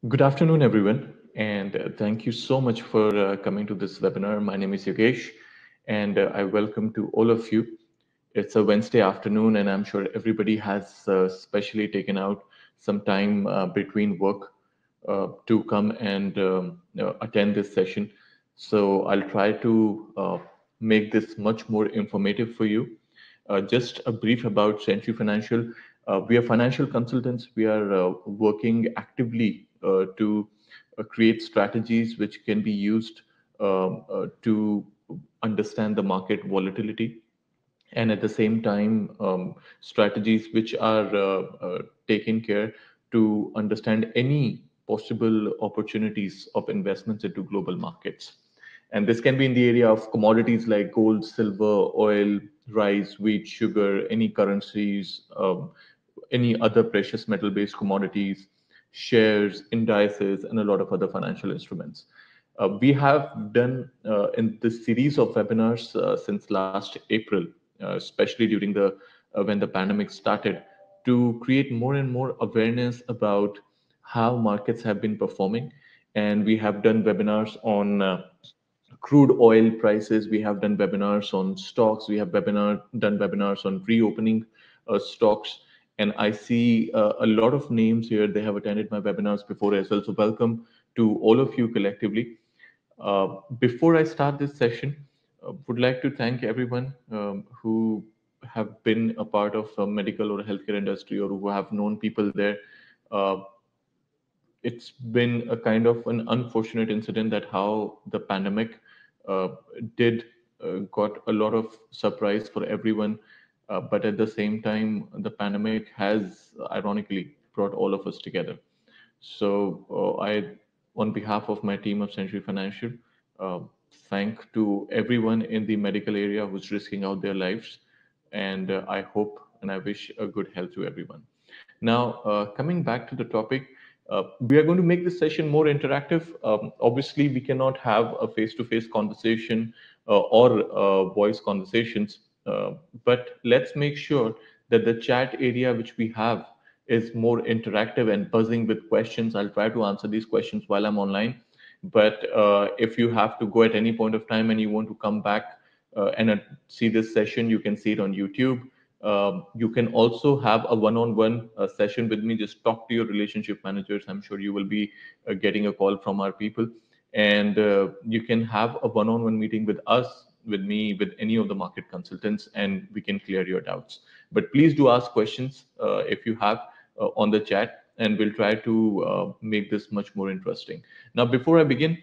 Good afternoon, everyone, and thank you so much for coming to this webinar. My name is Yogesh, and I welcome to all of you. It's a Wednesday afternoon, and I'm sure everybody has specially taken out some time between work to come and attend this session. So I'll try to make this much more informative for you. Just a brief about Century Financial. We are financial consultants. We are working actively to create strategies which can be used to understand the market volatility, and at the same time strategies which are taken care to understand any possible opportunities of investments into global markets. And this can be in the area of commodities like gold, silver, oil, rice, wheat, sugar, any currencies, any other precious metal based commodities, shares, indices, and a lot of other financial instruments. We have done in this series of webinars since last April, especially during the when the pandemic started, to create more and more awareness about how markets have been performing. And we have done webinars on crude oil prices. We have done webinars on stocks. We have done webinars on reopening stocks. And I see a lot of names here. They have attended my webinars before as well. So welcome to all of you collectively. Before I start this session, would like to thank everyone who have been a part of medical or healthcare industry, or who have known people there. Uh, it's been a kind of an unfortunate incident that how the pandemic uh, did got a lot of surprise for everyone, but at the same time the pandemic has ironically brought all of us together. So I, on behalf of my team of Century Financial, uh, thank to everyone in the medical area who's risking out their lives, and I hope and I wish a good health to everyone. Now, coming back to the topic, we are going to make this session more interactive. Obviously, we cannot have a face-to-face conversation or voice conversations, but let's make sure that the chat area which we have is more interactive and buzzing with questions. I'll try to answer these questions while I'm online. But if you have to go at any point of time and you want to come back and see this session, you can see it on YouTube. You can also have a one-on-one session with me. Just talk to your relationship managers. I'm sure you will be getting a call from our people, and you can have a one-on-one meeting with us, with me, with any of the market consultants, and we can clear your doubts. But please do ask questions if you have on the chat, and we'll try to make this much more interesting. Now, before I begin,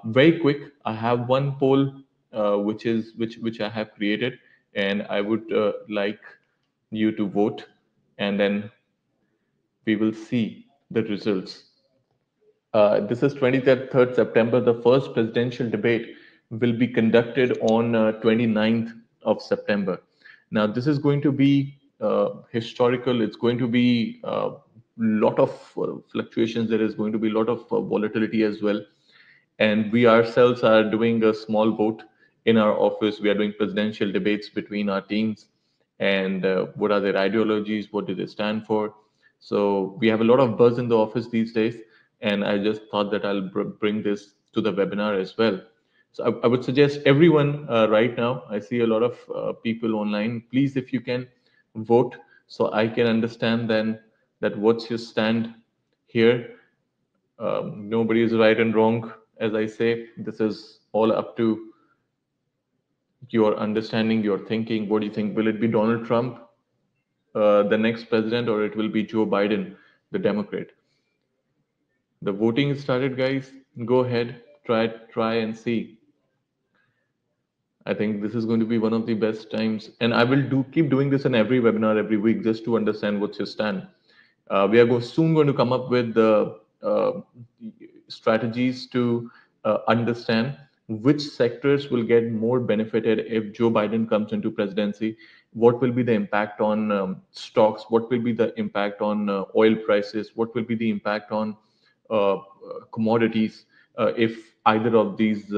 very quick, I have one poll which I have created, and I would like you to vote, and then we will see the results. This is 23rd September. The first presidential debate will be conducted on 29th of September. Now, this is going to be historical. It's going to be a lot of fluctuations. There is going to be a lot of volatility as well. And we ourselves are doing a small vote in our office. We are doing presidential debates between our teams, and what are their ideologies, what do they stand for. So we have a lot of buzz in the office these days, and I just thought that I'll bring this to the webinar as well. So I would suggest everyone right now, I see a lot of people online, please, if you can vote, so I can understand then that what's your stand here. Nobody is right and wrong. As I say, this is all up to your understanding, your thinking. What do you think? Will it be Donald Trump, the next president, or it will be Joe Biden, the Democrat? The voting is started, guys. Go ahead, try and see. I think this is going to be one of the best times, and I will do keep doing this in every webinar every week just to understand what's your stand. We are soon going to come up with the strategies to understand which sectors will get more benefited if Joe Biden comes into presidency. What will be the impact on stocks? What will be the impact on oil prices? What will be the impact on commodities if either of these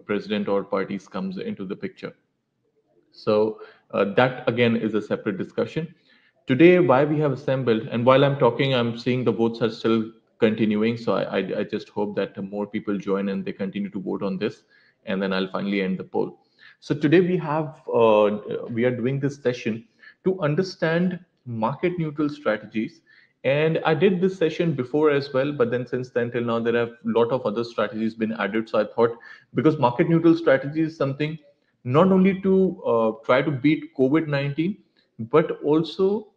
president or parties comes into the picture? So that again is a separate discussion. Today, why we have assembled, and while I'm talking, I'm seeing the votes are still continuing. So I just hope that more people join and they continue to vote on this, and then I'll finally end the poll. So today we are doing this session to understand market neutral strategies. And I did this session before as well, but then since then till now there have a lot of other strategies been added. So I thought, because market neutral strategy is something not only to try to beat COVID-19, but also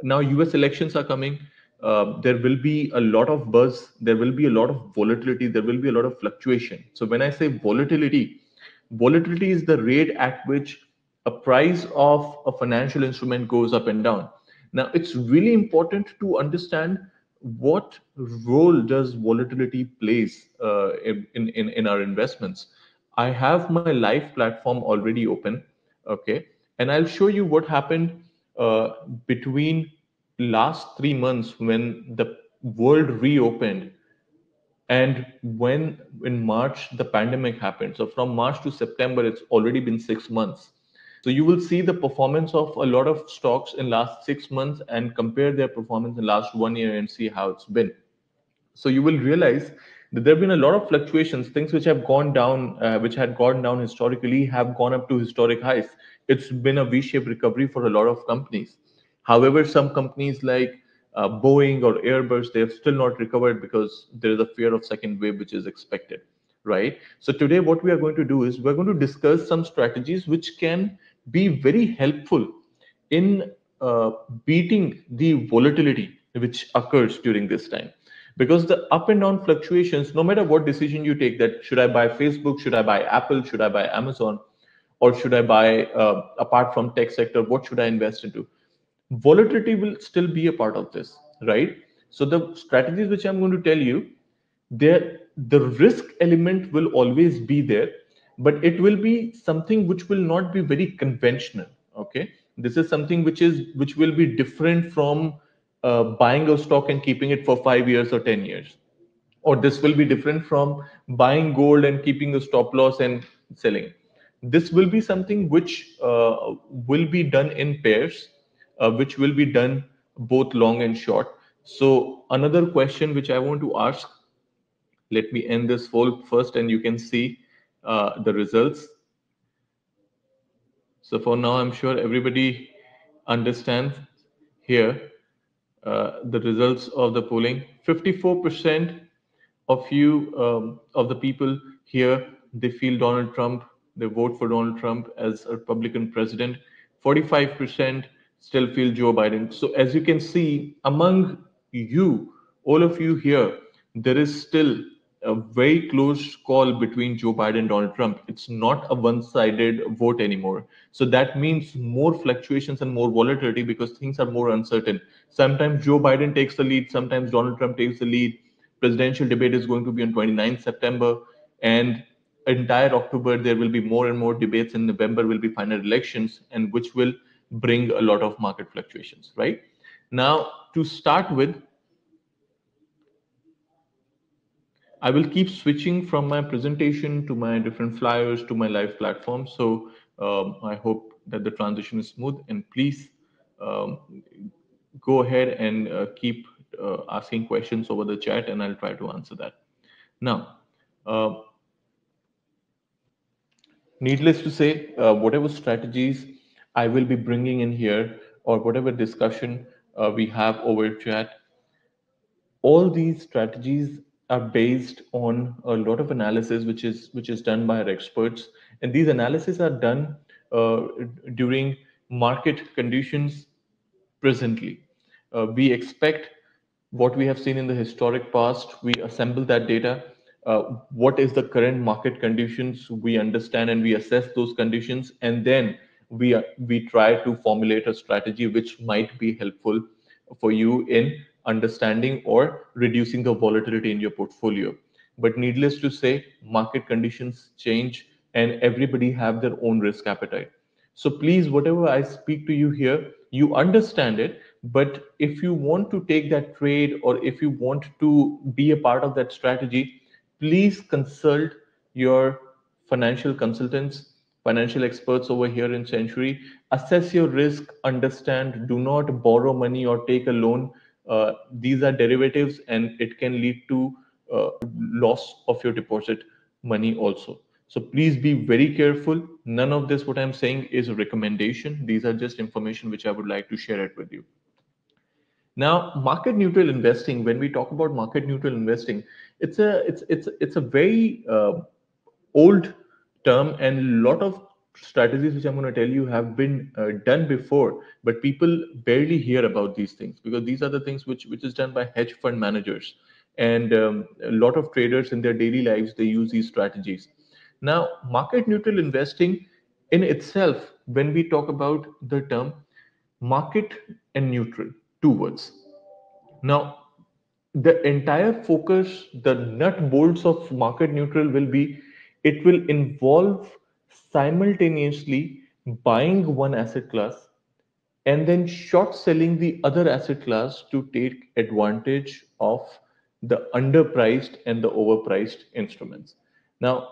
now US elections are coming. There will be a lot of buzz, there will be a lot of volatility, there will be a lot of fluctuation. So when I say volatility, volatility is the rate at which a price of a financial instrument goes up and down. Now, it's really important to understand what role does volatility plays in our investments. I have my live platform already open, okay, and I'll show you what happened between last 3 months when the world reopened and when in March the pandemic happened. So from March to September, it's already been 6 months. So you will see the performance of a lot of stocks in last 6 months and compare their performance in last 1 year and see how it's been. So you will realize that there have been a lot of fluctuations. Things which have gone down, which had gone down historically, have gone up to historic highs. It's been a V-shaped recovery for a lot of companies. However, some companies like Boeing or Airbus, they have still not recovered because there is a fear of second wave which is expected, right? So today, what we are going to do is we're going to discuss some strategies which can be very helpful in beating the volatility which occurs during this time, because the up and down fluctuations, no matter what decision you take, that should I buy Facebook, should I buy Apple, should I buy Amazon, or should I buy apart from tech sector, what should I invest into, volatility will still be a part of this, right? So the strategies which I'm going to tell you, there the risk element will always be there, but it will be something which will not be very conventional. Okay, this is something which will be different from buying a stock and keeping it for 5 years or 10 years, or this will be different from buying gold and keeping a stop loss and selling. This will be something which will be done in pairs, which will be done both long and short. So another question which I want to ask, let me end this poll first and you can see the results. So for now, I'm sure everybody understands here the results of the polling. 54% of you, of the people here, they feel Donald Trump, they vote for Donald Trump as a Republican president. 45% still feel Joe Biden. So as you can see, among you, all of you here, there is still a very close call between Joe Biden and Donald Trump. It's not a one-sided vote anymore. So that means more fluctuations and more volatility because things are more uncertain. Sometimes Joe Biden takes the lead, sometimes Donald Trump takes the lead. Presidential debate is going to be on 29th September, and entire October there will be more and more debates. In November will be final elections, and which will bring a lot of market fluctuations. Right now, to start with, I will keep switching from my presentation to my different flyers to my live platform. So I hope that the transition is smooth, and please um, go ahead and keep asking questions over the chat, and I'll try to answer that. Now, uh, needless to say, whatever strategies I will be bringing in here, or whatever discussion we have over chat, all these strategies are based on a lot of analysis which is done by our experts, and these analyses are done uh, during market conditions presently. We expect what we have seen in the historic past, we assemble that data. What is the current market conditions? We understand and we assess those conditions, and then we try to formulate a strategy which might be helpful for you in understanding or reducing the volatility in your portfolio. But needless to say, market conditions change, and everybody have their own risk appetite. So please, whatever I speak to you here, you understand it. But if you want to take that trade, or if you want to be a part of that strategy, please consult your financial consultants, financial experts over here in Century. Assess your risk, understand, do not borrow money or take a loan these are derivatives, and it can lead to loss of your deposit money also. So please be very careful. None of this, what I'm saying, is a recommendation. These are just information which I would like to share it with you. Now, market neutral investing. When we talk about market neutral investing, it's a very old term, and a lot of strategies which I'm going to tell you have been done before, but people barely hear about these things because these are the things which is done by hedge fund managers, and a lot of traders in their daily lives they use these strategies. Now, market neutral investing in itself, when we talk about the term market and neutral, two words. Now, the entire focus, the nut bolts of market neutral will be it will involve simultaneously buying one asset class and then short selling the other asset class to take advantage of the underpriced and the overpriced instruments. Now,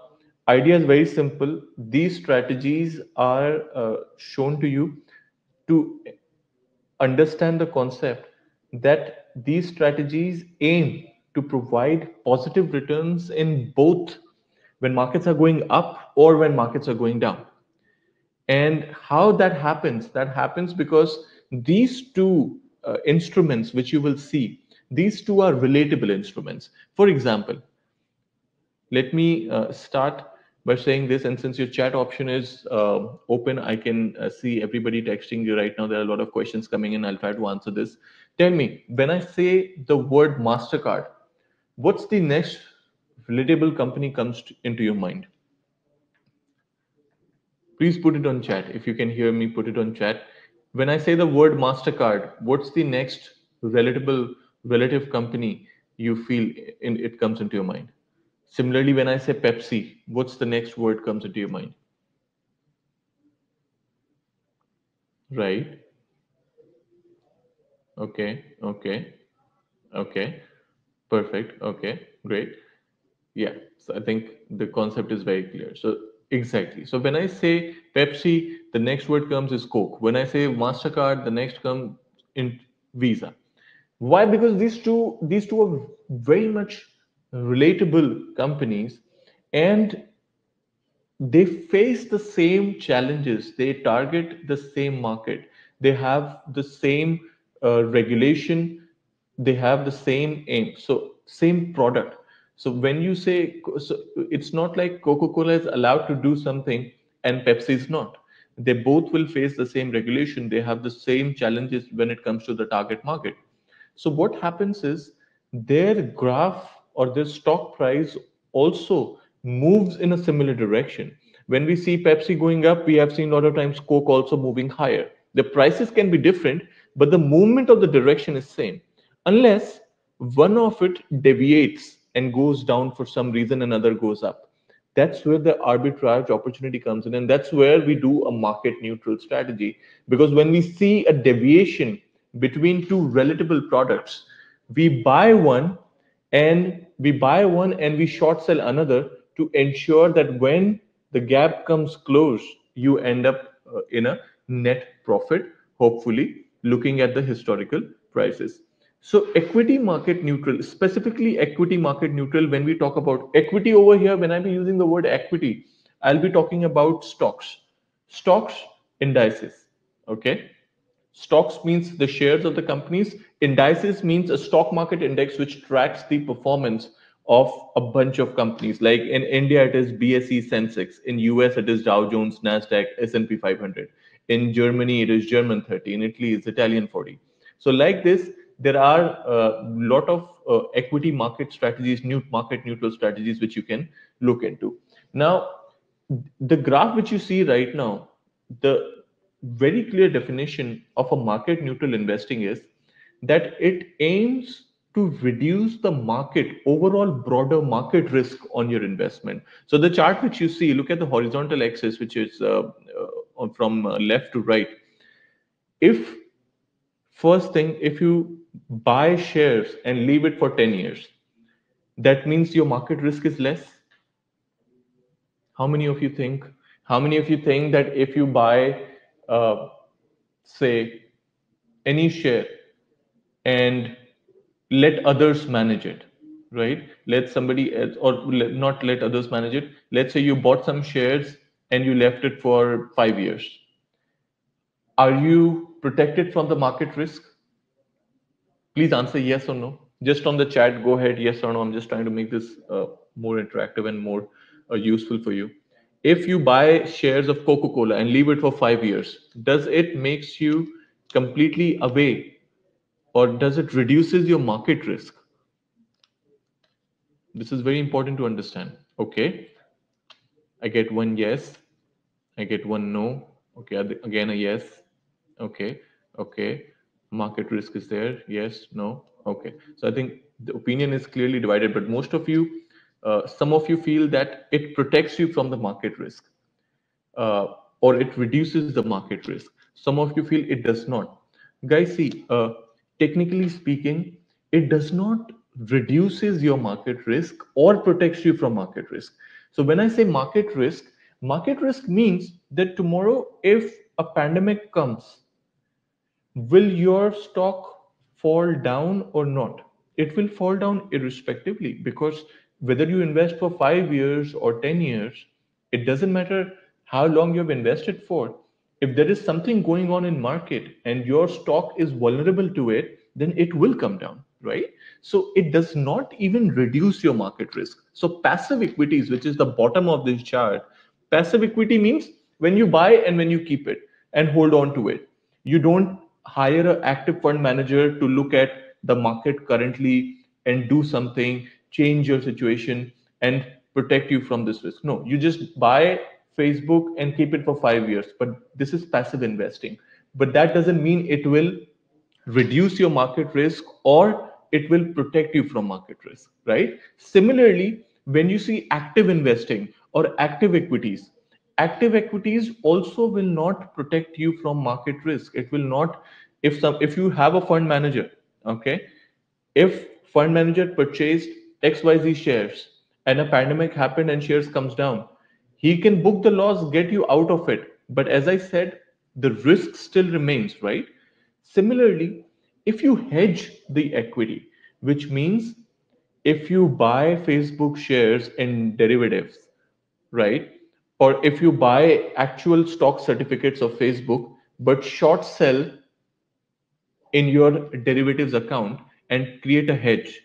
idea is very simple. These strategies are shown to you to understand the concept that these strategies aim to provide positive returns in both when markets are going up or when markets are going down. And how that happens? That happens because these two instruments, which you will see, these two are relatable instruments. For example, let me start by saying this, and since your chat option is open, I can see everybody texting you right now. There are a lot of questions coming in. I'll try to answer this. Tell me, when I say the word MasterCard, what's the next relatable company comes into your mind? Please put it on chat. If you can hear me, put it on chat. When I say the word MasterCard, what's the next relatable relative company you feel it comes into your mind? Similarly, when I say Pepsi, what's the next word comes into your mind? Right? Okay, okay, okay. Perfect. Okay, great. Yeah. So I think the concept is very clear. So exactly. So when I say Pepsi, the next word comes is Coke. When I say MasterCard, the next comes in Visa. Why? Because these two are very much relatable companies, and they face the same challenges, they target the same market, they have the same regulation, they have the same aim, so same product. So when you say, so it's not like Coca-Cola is allowed to do something and Pepsi is not. They both will face the same regulation, they have the same challenges when it comes to the target market. So what happens is their graph or their stock price also moves in a similar direction. When we see Pepsi going up, we have seen a lot of times Coke also moving higher. The prices can be different, but the movement of the direction is same. Unless one of it deviates and goes down for some reason, another goes up. That's where the arbitrage opportunity comes in, and that's where we do a market neutral strategy. Because when we see a deviation between two relatable products, we buy one and we short sell another to ensure that when the gap comes close, you end up in a net profit, hopefully looking at the historical prices. So equity market neutral, specifically equity market neutral, when we talk about equity over here, when I be using the word equity, I'll be talking about stocks, indices. Okay. Stocks means the shares of the companies. Indices means a stock market index which tracks the performance of a bunch of companies. Like in India, it is BSE Sensex. In US, it is Dow Jones, Nasdaq, S&P 500. In Germany, it is German 30. In Italy, it's Italian 40. So like this, there are a lot of equity market strategies, new market neutral strategies which you can look into. Now, the graph which you see right now, the very clear definition of a market neutral investing is that it aims to reduce the market overall broader market risk on your investment. So the chart which you see, look at the horizontal axis, which is from left to right. If first thing, if you buy shares and leave it for 10 years, that means your market risk is less. How many of you think? How many of you think that if you buy, say, any share and let others manage it, right? Let somebody else, or not let others manage it. Let's say you bought some shares and you left it for 5 years. Are you protected from the market risk? Please answer yes or no. Just on the chat, go ahead, yes or no. I'm just trying to make this more interactive and more useful for you. If you buy shares of Coca-Cola and leave it for 5 years, does it makes you completely away, or does it reduces your market risk? This is very important to understand. Okay, I get one yes, I get one no. Okay, again a yes. Okay, okay. Market risk is there. Yes, no. Okay. So I think the opinion is clearly divided, but most of you, some of you feel that it protects you from the market risk, uh, or it reduces the market risk. Some of you feel it does not. Guys, see, technically speaking, it does not reduces your market risk or protects you from market risk. So when I say market risk means that tomorrow, if a pandemic comes, will your stock fall down or not? It will fall down irrespectively, because whether you invest for 5 years or 10 years, it doesn't matter how long you've invested for. If there is something going on in market and your stock is vulnerable to it, then it will come down, right? So it does not even reduce your market risk. So passive equities, which is the bottom of this chart, passive equity means when you buy and when you keep it and hold on to it. You don't hire an active fund manager to look at the market currently and do something, change your situation, and protect you from this risk. No, you just buy Facebook and keep it for 5 years. But this is passive investing. But that doesn't mean it will reduce your market risk or it will protect you from market risk, right? Similarly, when you see active investing or active equities also will not protect you from market risk. It will not. If you have a fund manager, okay, if fund manager purchased XYZ shares and a pandemic happened and shares comes down, he can book the loss, get you out of it. But as I said, the risk still remains, right? Similarly, if you hedge the equity, which means if you buy Facebook shares in derivatives, right? Or if you buy actual stock certificates of Facebook, but short sell in your derivatives account and create a hedge,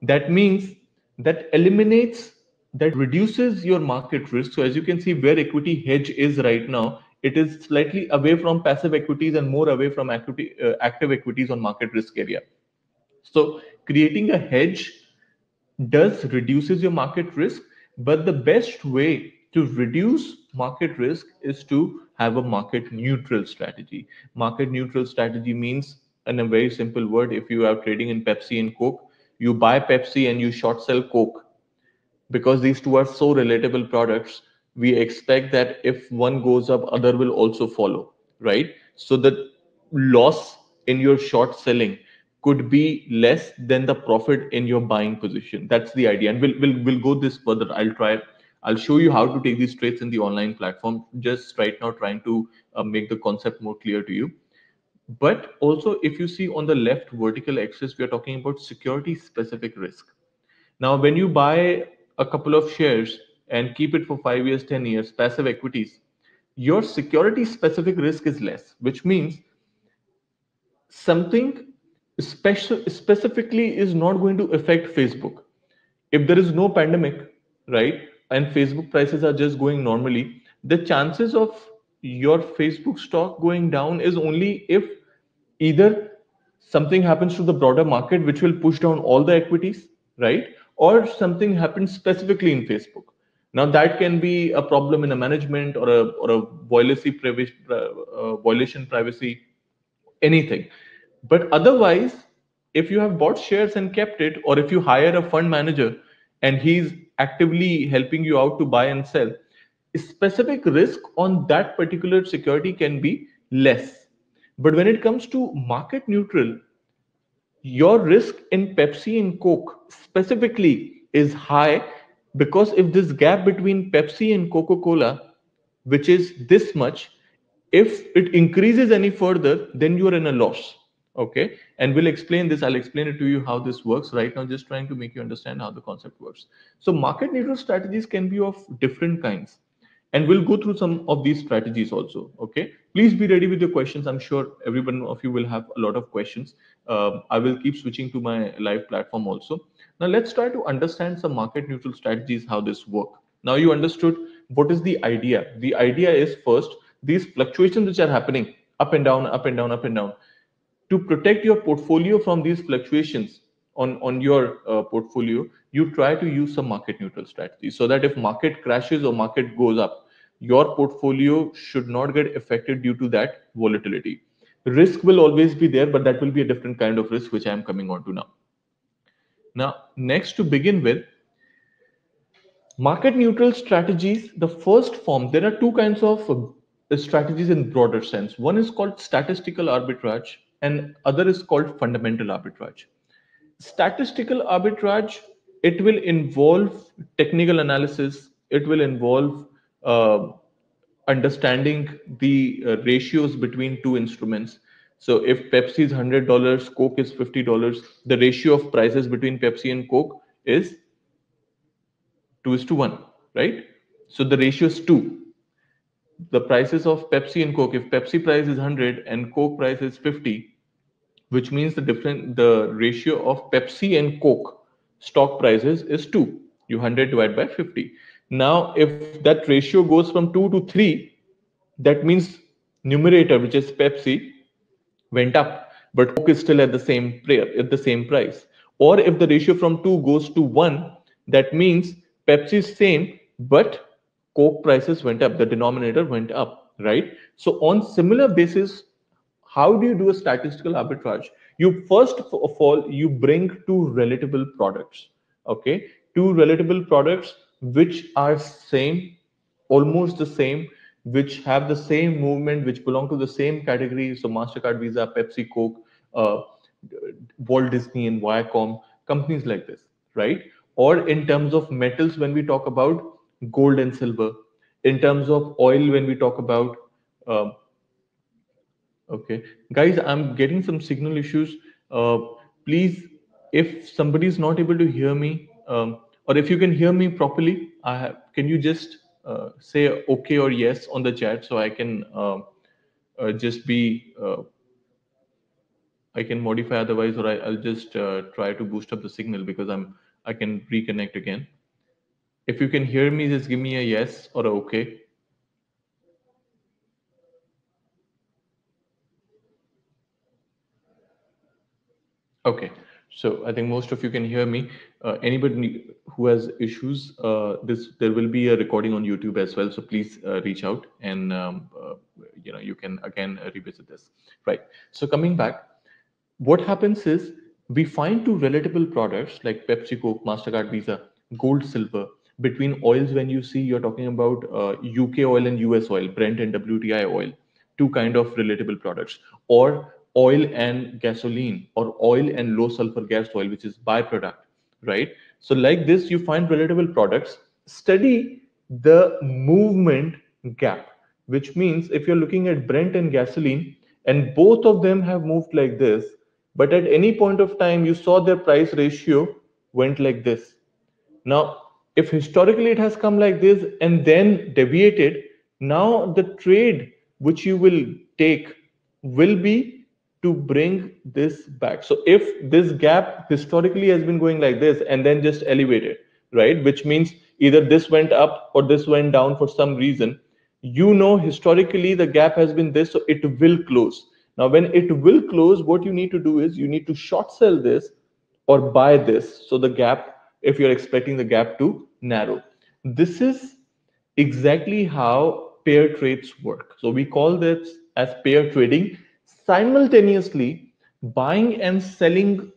that means that eliminates, that reduces your market risk. So as you can see where equity hedge is right now, it is slightly away from passive equities and more away from active equities on market risk area. So creating a hedge does reduces your market risk, but the best way to reduce market risk is to have a market neutral strategy. Market neutral strategy means, in a very simple word, if you are trading in Pepsi and Coke, you buy Pepsi and you short sell Coke. Because these two are so relatable products, we expect that if one goes up, other will also follow, right? So the loss in your short selling could be less than the profit in your buying position. That's the idea, and we'll go this further. I'll show you how to take these trades in the online platform. Just right now, trying to make the concept more clear to you. But also, if you see on the left vertical axis, we are talking about security specific risk. Now, when you buy a couple of shares and keep it for 5 years, 10 years, passive equities, your security specific risk is less, which means something specifically is not going to affect Facebook. If there is no pandemic, right, and Facebook prices are just going normally, the chances of your Facebook stock going down is only if either something happens to the broader market which will push down all the equities, right, or something happens specifically in Facebook. Now that can be a problem in a management or a violation privacy, anything. But otherwise, if you have bought shares and kept it, or if you hire a fund manager and he's actively helping you out to buy and sell, specific risk on that particular security can be less. But when it comes to market neutral, your risk in Pepsi and Coke specifically is high, because if this gap between Pepsi and Coca-Cola, which is this much, if it increases any further, then you're in a loss, Okay, and we'll explain this. I'll explain it to you how this works right now, just trying to make you understand how the concept works. So market neutral strategies can be of different kinds, and we'll go through some of these strategies also. Okay, please be ready with your questions. I'm sure every one of you will have a lot of questions. I will keep switching to my live platform also. Now let's try to understand some market neutral strategies, how this work. Now you understood what is the idea. The idea is, first, these fluctuations which are happening up and down, up and down, up and down, to protect your portfolio from these fluctuations on your portfolio, you try to use some market neutral strategy, so that if market crashes or market goes up, your portfolio should not get affected due to that volatility. Risk will always be there, but that will be a different kind of risk, which I am coming on to now. Now, next, to begin with, market neutral strategies, the first form, there are two kinds of strategies in broader sense. One is called statistical arbitrage and other is called fundamental arbitrage. Statistical arbitrage, it will involve technical analysis, it will involve uh, understanding the ratios between two instruments. So if Pepsi is $100, Coke is $50, the ratio of prices between Pepsi and Coke is 2:1, right? So the ratio is 2. The prices of Pepsi and Coke, if Pepsi price is 100 and Coke price is 50, which means the ratio of Pepsi and Coke stock prices is 2. You 100 divided by 50. Now, if that ratio goes from 2 to 3, that means numerator, which is Pepsi, went up, but Coke is still at the same price. Or if the ratio from 2 goes to 1, that means Pepsi is same, but Coke prices went up, the denominator went up, right? So on similar basis, how do you do a statistical arbitrage? You first of all, you bring two relatable products, okay? Two relatable products which are same, almost the same, which have the same movement, which belong to the same category. So MasterCard, Visa, Pepsi, Coke, uh, Walt Disney, and Viacom, companies like this, right? Or in terms of metals, when we talk about gold and silver, in terms of oil, when we talk about uh, okay, guys, I'm getting some signal issues. Please, if somebody is not able to hear me, or if you can hear me properly, can you just say okay or yes on the chat, so I can just be I can modify otherwise, or I'll just try to boost up the signal because I can reconnect again. If you can hear me, just give me a yes or a okay. Okay, so I think most of you can hear me. Anybody who has issues, there will be a recording on YouTube as well. So please reach out, and you can again revisit this. Right. So coming back, what happens is we find two relatable products like Pepsi, Coke, Mastercard, Visa, gold, silver. Between oils, when you see, you're talking about UK oil and US oil, Brent and WTI oil, two kind of relatable products, or oil and gasoline, or oil and low sulfur gas oil, which is byproduct, right? So like this, you find relatable products. Study the movement gap, which means if you're looking at Brent and gasoline, and both of them have moved like this, but at any point of time you saw their price ratio went like this. Now, if historically it has come like this and then deviated, now the trade which you will take will be to bring this back. So if this gap historically has been going like this and then just elevated, right, which means either this went up or this went down for some reason, historically the gap has been this, so it will close. Now, when it will close, what you need to do is you need to short sell this or buy this. So the gap, if you're expecting the gap to narrow, this is exactly how pair trades work. So we call this as pair trading, simultaneously buying and selling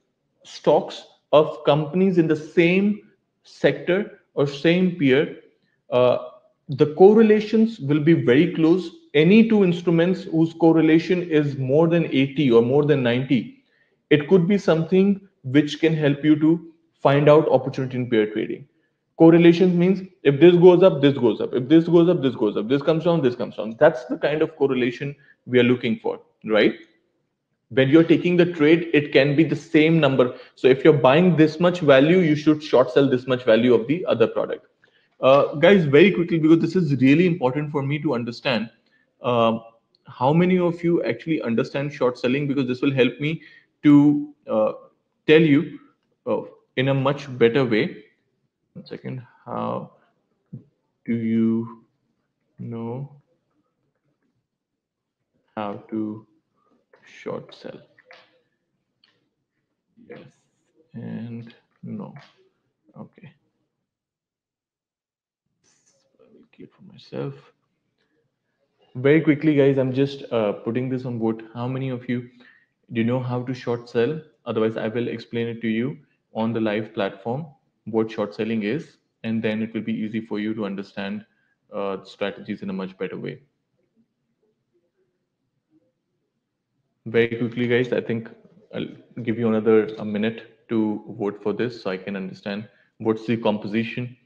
stocks of companies in the same sector or same peer. uh, the correlations will be very close. Any two instruments whose correlation is more than 80 or more than 90, it could be something which can help you to find out opportunity in pair trading. Correlations means if this goes up, this goes up. If this goes up, this goes up. This comes down, this comes down. That's the kind of correlation we are looking for, right? When you're taking the trade, it can be the same number. So if you're buying this much value, you should short sell this much value of the other product. Guys, very quickly, because this is really important for me to understand, uh, how many of you actually understand short selling, because this will help me to tell you uh, in a much better way. One second. How do you know how to short sell? Yes and no. Okay. I will keep for myself. Very quickly, guys, I'm just putting this on board. How many of you do you know how to short sell? Otherwise, I will explain it to you on the live platform what short selling is, and then it will be easy for you to understand strategies in a much better way. Very quickly, guys, I think I'll give you another a minute to vote for this so I can understand what's the composition.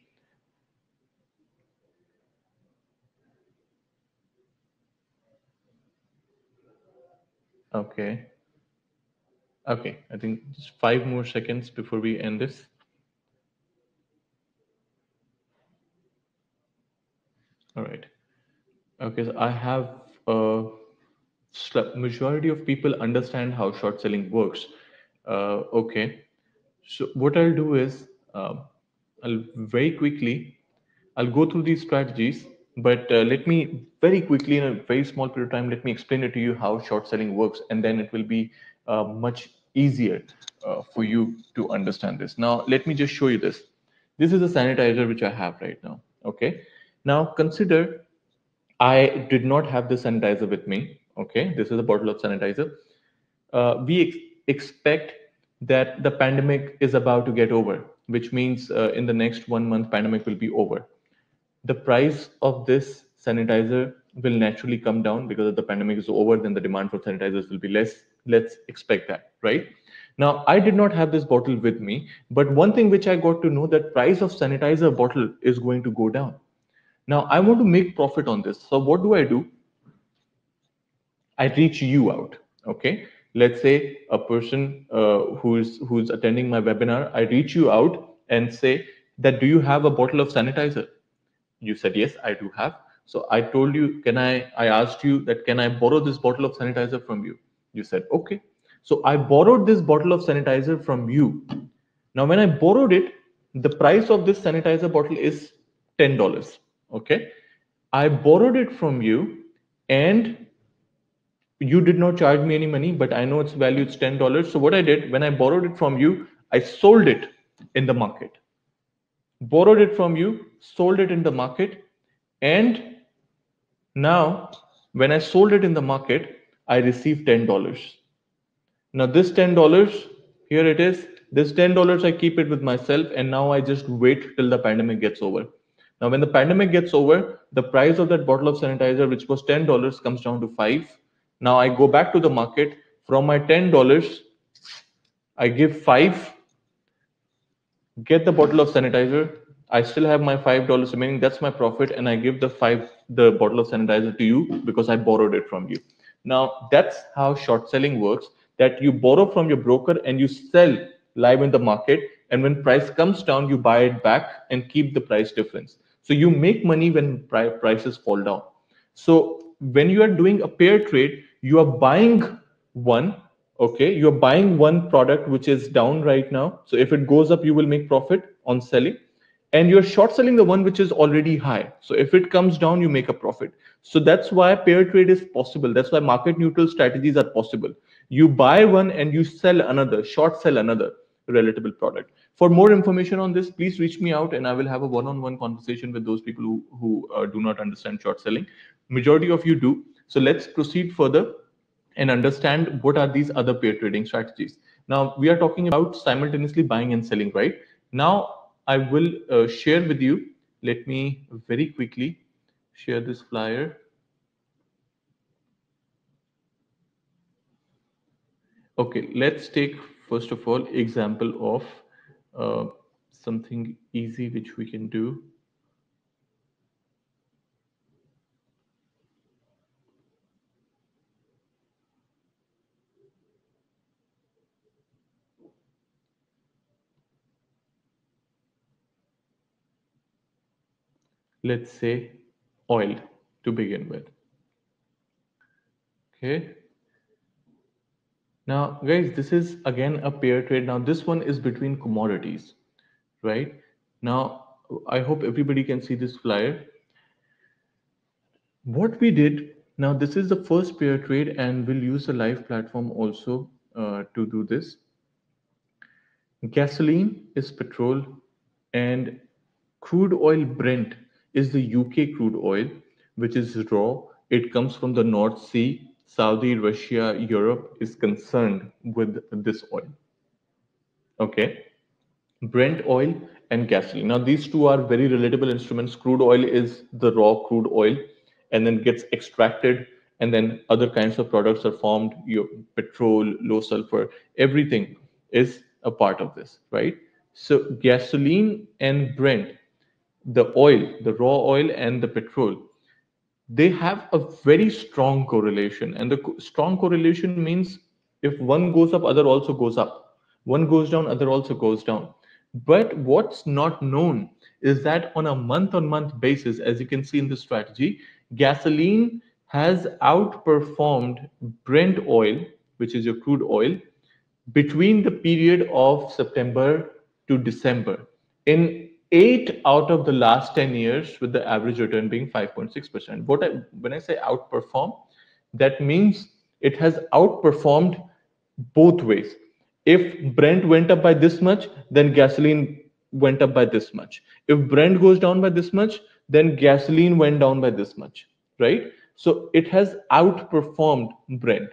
Okay. Okay. I think just 5 more seconds before we end this. All right. Okay. So I have majority of people understand how short selling works. Okay. So what I'll do is I'll very quickly I'll go through these strategies, but let me very quickly in a very small period of time let me explain it to you how short selling works, and then it will be much easier for you to understand this. Now let me just show you this. This is a sanitizer which I have right now. Okay. Now consider I did not have the sanitizer with me. Okay, this is a bottle of sanitizer. We expect that the pandemic is about to get over, which means in the next 1 month, pandemic will be over. The price of this sanitizer will naturally come down because if the pandemic is over, then the demand for sanitizers will be less. Let's expect that, right? Now, I did not have this bottle with me, but one thing which I got to know that price of sanitizer bottle is going to go down. Now, I want to make profit on this. So what do? I reach you out. Okay. Let's say a person who's attending my webinar, I reach you out and say that do you have a bottle of sanitizer? You said yes, I do have. So I told you, I asked you that can I borrow this bottle of sanitizer from you? You said okay. So I borrowed this bottle of sanitizer from you. Now when I borrowed it, the price of this sanitizer bottle is $10. Okay. I borrowed it from you and you did not charge me any money, but I know its value is $10. So what I did when I borrowed it from you, I sold it in the market. Borrowed it from you, sold it in the market, and now when I sold it in the market, I received $10. Now this $10, here it is. This $10 I keep it with myself, and now I just wait till the pandemic gets over. Now when the pandemic gets over, the price of that bottle of sanitizer, which was $10, comes down to 5. Now I go back to the market. From my $10, I give 5, get the bottle of sanitizer. I still have my $5 remaining. That's my profit, and I give the bottle of sanitizer to you because I borrowed it from you. Now that's how short selling works. That you borrow from your broker and you sell live in the market, and when price comes down, you buy it back and keep the price difference. So you make money when prices fall down. So when you are doing a pair trade, you are buying one. Okay, you're buying one product which is down right now. So if it goes up, you will make profit on selling, and you're short selling the one which is already high. So if it comes down, you make a profit. So that's why pair trade is possible. That's why market neutral strategies are possible. You buy one and you sell another, short sell another relatable product. For more information on this, please reach me out and I will have a one-on-one conversation with those people who do not understand short selling. Majority of you do. So let's proceed further and understand what are these other pair trading strategies. Now we are talking about simultaneously buying and selling, right? Now I will share with you. Let me very quickly share this flyer. Okay, let's take first of all example of something easy which we can do. let's say oil to begin with. Okay. Now, guys, this is again a pair trade. Now, this one is between commodities, right? Now, I hope everybody can see this flyer. What we did, now this is the first pair trade, and we'll use the live platform also to do this. Gasoline is petrol, and crude oil Brent is the UK crude oil, which is raw. It comes from the North Sea. Saudi, Russia, Europe is concerned with this oil. Okay. Brent oil and gasoline. Now, these two are very relatable instruments. Crude oil is the raw crude oil and then gets extracted, and then other kinds of products are formed. Your petrol, low sulfur, everything is a part of this, right? So, gasoline and Brent, the oil, the raw oil and the petrol, they have a very strong correlation. And the strong correlation means if one goes up, other also goes up. One goes down, other also goes down. But what's not known is that on a month-on-month basis, as you can see in the strategy, gasoline has outperformed Brent oil, which is your crude oil, between the period of September to December in 8 out of the last 10 years, with the average return being 5.6%. When I say outperform, that means it has outperformed both ways. If Brent went up by this much, then gasoline went up by this much. If Brent goes down by this much, then gasoline went down by this much, right? So it has outperformed Brent,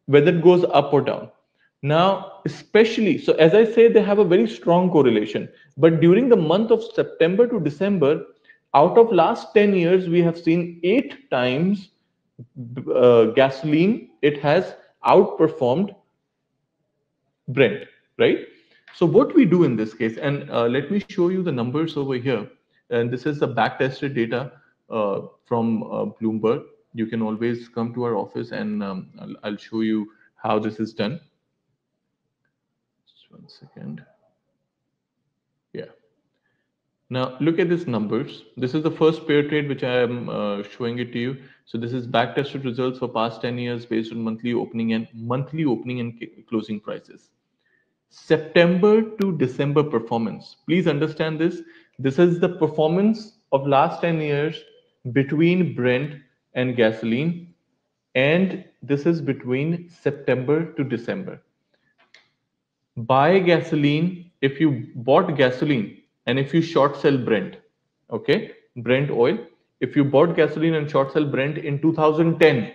whether it goes up or down. Now, especially, so as I say, they have a very strong correlation. But during the month of September to December, out of last 10 years, we have seen 8 times gasoline, it has outperformed Brent, right? So what we do in this case, and let me show you the numbers over here. And this is the back-tested data from Bloomberg. You can always come to our office, and I'll show you how this is done. Just 1 second. Yeah. Now look at these numbers. This is the first pair trade which I am showing it to you. So this is back-tested results for past 10 years based on monthly opening and closing prices. September to December performance. Please understand this. This is the performance of last 10 years between Brent and gasoline, and this is between September to December. Buy gasoline if you bought gasoline and if you short sell Brent, okay, Brent oil. If you bought gasoline and short sell Brent in 2010,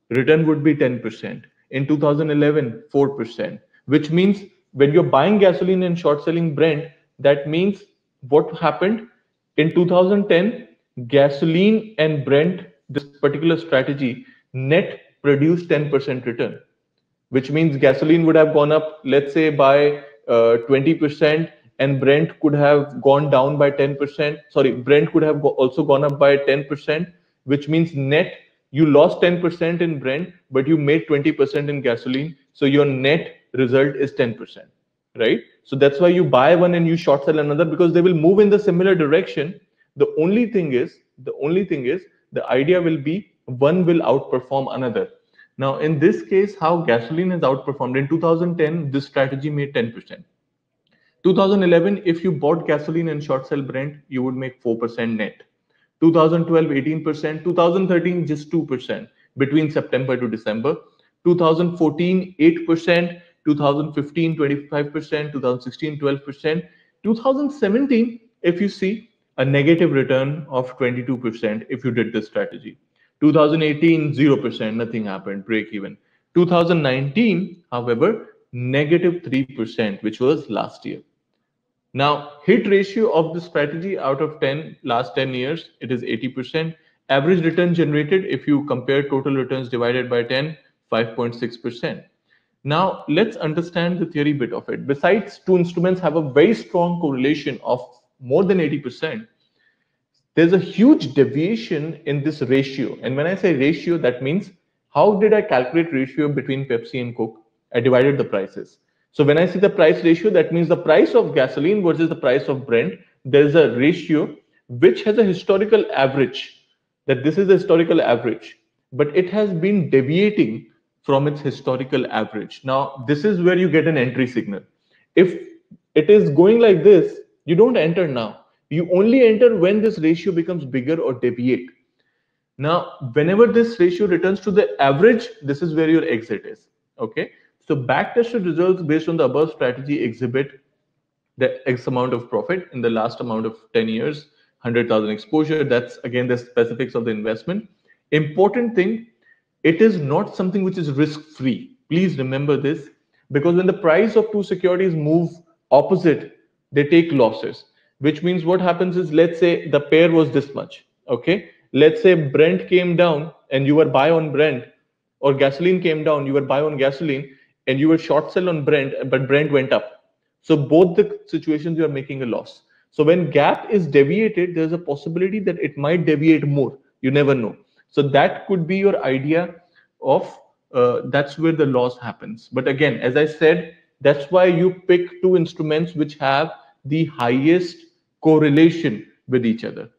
return would be 10%. In 2011, 4%, which means when you're buying gasoline and short selling Brent, that means what happened in 2010, gasoline and Brent, this particular strategy, net produced 10% return, which means gasoline would have gone up, let's say, by 20%, and Brent could have gone down by 10%. Sorry, Brent could have also gone up by 10%, which means net you lost 10% in Brent, but you made 20% in gasoline. So your net result is 10%, right? So that's why you buy one and you short sell another, because they will move in the similar direction. The only thing is, the idea will be one will outperform another. Now, in this case, how gasoline has outperformed in 2010, this strategy made 10%. 2011, if you bought gasoline and short sell Brent, you would make 4% net. 2012, 18%. 2013, just 2% between September to December. 2014, 8%. 2015, 25%. 2016, 12%. 2017, if you see, a negative return of 22% if you did this strategy. 2018, 0%, nothing happened, break even. 2019, however, negative 3%, which was last year. Now, hit ratio of the strategy out of 10, last 10 years, it is 80%. Average return generated, if you compare total returns divided by 10, 5.6%. Now, let's understand the theory bit of it. Besides, two instruments have a very strong correlation of more than 80%. There's a huge deviation in this ratio. And when I say ratio, that means how did I calculate ratio between Pepsi and Coke? I divided the prices. So when I see the price ratio, that means the price of gasoline versus the price of Brent, there's a ratio which has a historical average, that this is the historical average, but it has been deviating from its historical average. Now, this is where you get an entry signal. If it is going like this, you don't enter now. You only enter when this ratio becomes bigger or deviate. Now, whenever this ratio returns to the average, this is where your exit is. Okay. So backtested results based on the above strategy exhibit the X amount of profit in the last amount of 10 years, 100,000 exposure. That's again the specifics of the investment. Important thing, it is not something which is risk free. Please remember this, because when the price of two securities move opposite, they take losses, which means what happens is, let's say the pair was this much. Okay. Let's say Brent came down and you were buy on Brent, or gasoline came down, you were buy on gasoline, and you were short sell on Brent, but Brent went up. So both the situations you are making a loss. So when gap is deviated, there's a possibility that it might deviate more. You never know. So that could be your idea of that's where the loss happens. But again, as I said, that's why you pick two instruments which have the highest correlation with each other.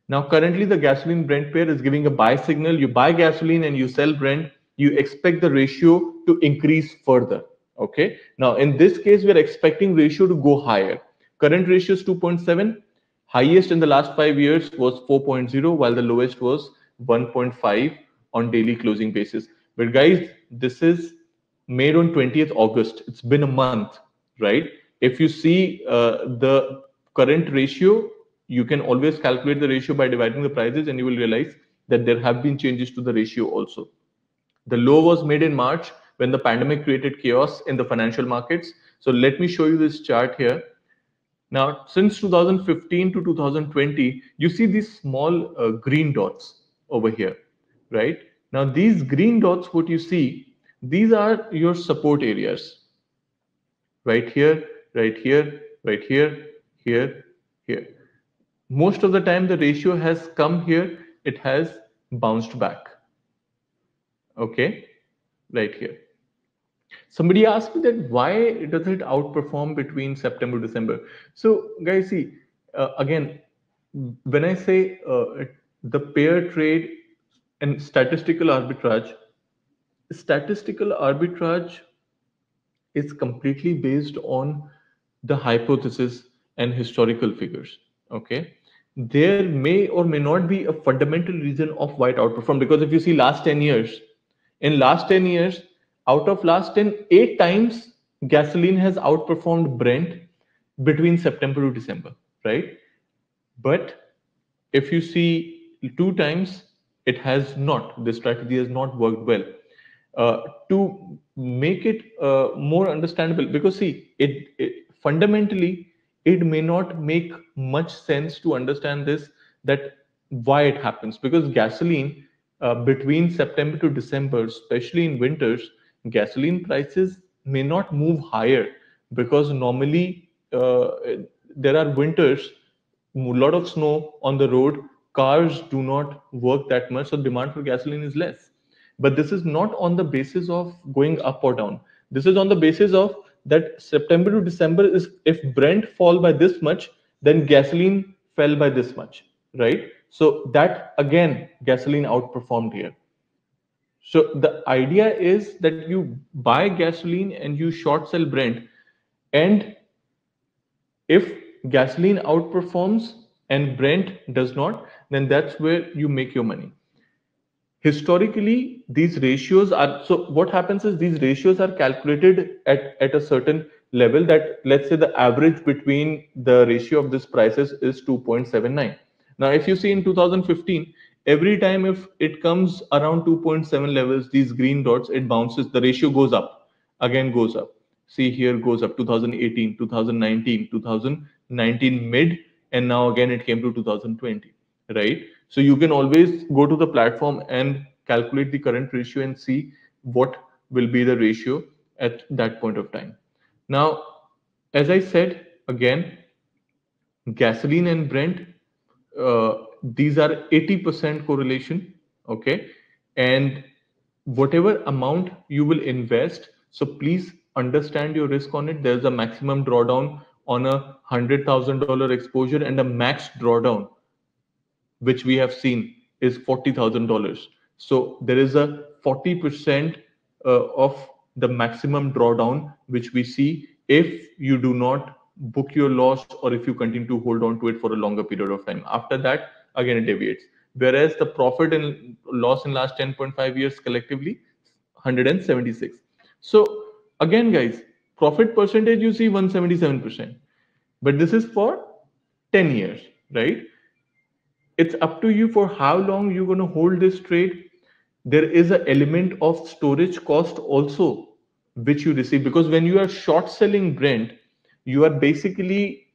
Now, currently the gasoline Brent pair is giving a buy signal. You buy gasoline and you sell Brent, you expect the ratio to increase further. Okay. Now, in this case, we are expecting ratio to go higher. Current ratio is 2.7. Highest in the last 5 years was 4.0, while the lowest was 1.5 on daily closing basis. But guys, this is made on 20th August. It's been a month, right? If you see the current ratio, you can always calculate the ratio by dividing the prices, and you will realize that there have been changes to the ratio also. The low was made in March when the pandemic created chaos in the financial markets. So let me show you this chart here. Now, since 2015 to 2020, you see these small green dots over here, right? Now, these green dots, what you see, these are your support areas, right here, right here, right here, here, here. Most of the time, the ratio has come here, it has bounced back, okay, right here. Somebody asked me that why does it outperform between September December? So guys, see, again, when I say the pair trade and statistical arbitrage is completely based on the hypothesis and historical figures. Okay, there may or may not be a fundamental reason of why it outperformed, because if you see last 10 years, in last 10 years, out of last 10, 8 times gasoline has outperformed Brent between September to December, right? But if you see 2 times, it has not, the strategy has not worked well. To make it more understandable, because see, it fundamentally, it may not make much sense to understand this, that why it happens, because gasoline between September to December, especially in winters, gasoline prices may not move higher, because normally there are winters, a lot of snow on the road, cars do not work that much, so demand for gasoline is less. But this is not on the basis of going up or down. This is on the basis of that September to December is, if Brent fall by this much, then gasoline fell by this much, right? So that again, gasoline outperformed here. So the idea is that you buy gasoline and you short sell Brent, and if gasoline outperforms and Brent does not, then that's where you make your money. Historically, these ratios are, so what happens is these ratios are calculated at a certain level, that let's say the average between the ratio of this prices is 2.79. Now, if you see in 2015, every time if it comes around 2.7 levels, these green dots, it bounces, the ratio goes up, again goes up. See here goes up 2018, 2019, 2019 mid, and now again it came to 2020, right? So you can always go to the platform and calculate the current ratio and see what will be the ratio at that point of time. Now, as I said, again, gasoline and Brent, these are 80% correlation, okay? And whatever amount you will invest, so please understand your risk on it. There's a maximum drawdown on a $100,000 exposure and a max drawdown which we have seen is $40,000. So there is a 40% of the maximum drawdown which we see if you do not book your loss or if you continue to hold on to it for a longer period of time. After that, again it deviates. Whereas the profit and loss in last 10.5 years collectively 176. So again, guys, profit percentage you see 177%, but this is for 10 years, right? It's up to you for how long you're going to hold this trade. There is an element of storage cost also which you receive, because when you are short selling Brent, you are basically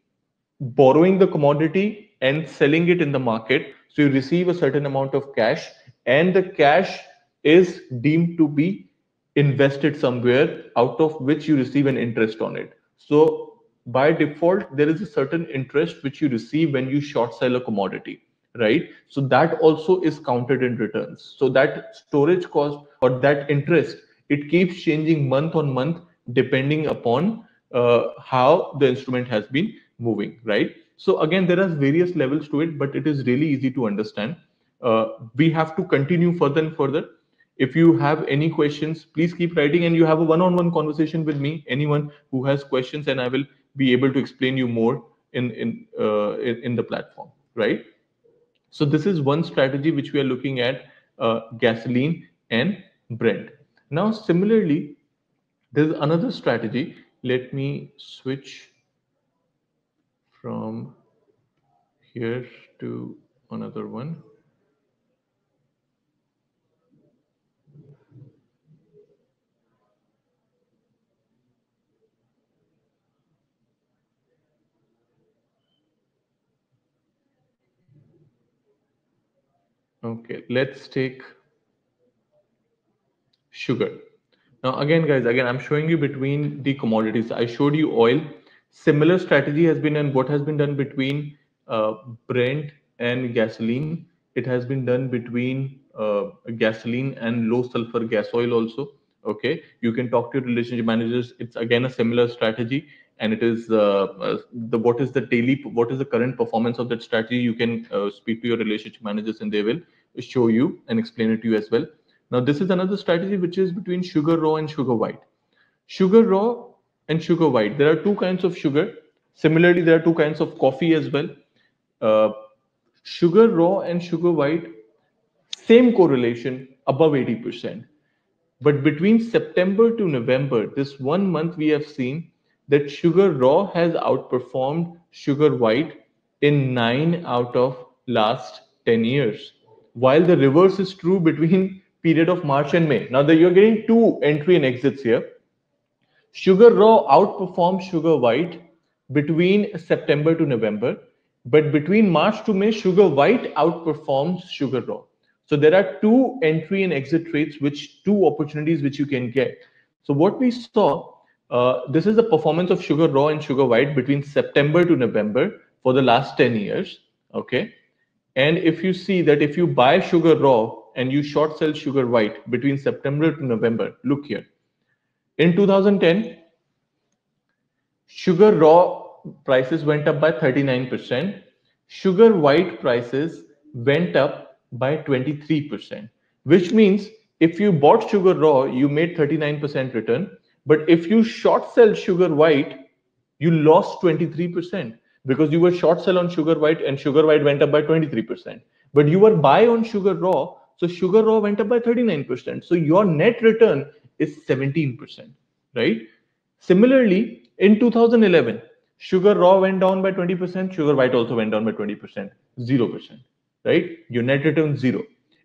borrowing the commodity and selling it in the market. So you receive a certain amount of cash, and the cash is deemed to be invested somewhere, out of which you receive an interest on it. So by default, there is a certain interest which you receive when you short sell a commodity, right? So that also is counted in returns. So that storage cost or that interest, it keeps changing month on month depending upon how the instrument has been moving, right? So again, there are various levels to it, but it is really easy to understand. We have to continue further and further. If you have any questions, please keep writing, and you have a one-on-one conversation with me. Anyone who has questions, and I will be able to explain you more in the platform, right? So this is one strategy which we are looking at, gasoline and Brent. Now, similarly, there's another strategy. Let me switch from here to another one. Okay, let's take sugar. Now, again, guys, again, I'm showing you between the commodities. I showed you oil. Similar strategy has been, and what has been done between Brent and gasoline. It has been done between gasoline and low sulfur gas oil also. Okay, you can talk to your relationship managers. It's again a similar strategy, and it is the what is the current performance of that strategy. You can speak to your relationship managers, and they will show you and explain it to you as well. Now, this is another strategy which is between sugar raw and sugar white. Sugar raw and sugar white. There are two kinds of sugar. Similarly, there are two kinds of coffee as well. Uh, Sugar raw and sugar white, same correlation above 80%. But between September to November, this 1 month, we have seen that sugar raw has outperformed sugar white in 9 out of last 10 years. While the reverse is true between period of March and May. Now that you're getting two entry and exits here. Sugar raw outperformed sugar white between September to November, but between March to May, sugar white outperforms sugar raw. So there are two entry and exit trades, two opportunities which you can get. So what we saw, this is the performance of sugar raw and sugar white between September to November for the last 10 years. Okay. And if you see that if you buy sugar raw and you short sell sugar white between September to November, look here. In 2010, sugar raw prices went up by 39%. Sugar white prices went up by 23%, which means if you bought sugar raw, you made 39% return. But if you short sell sugar white, you lost 23% because you were short sell on sugar white and sugar white went up by 23%. But you were buy on sugar raw, so sugar raw went up by 39%. So your net return is 17%, right? Similarly, in 2011, sugar raw went down by 20%, sugar white also went down by 20%, 0%, right? Your net return 0.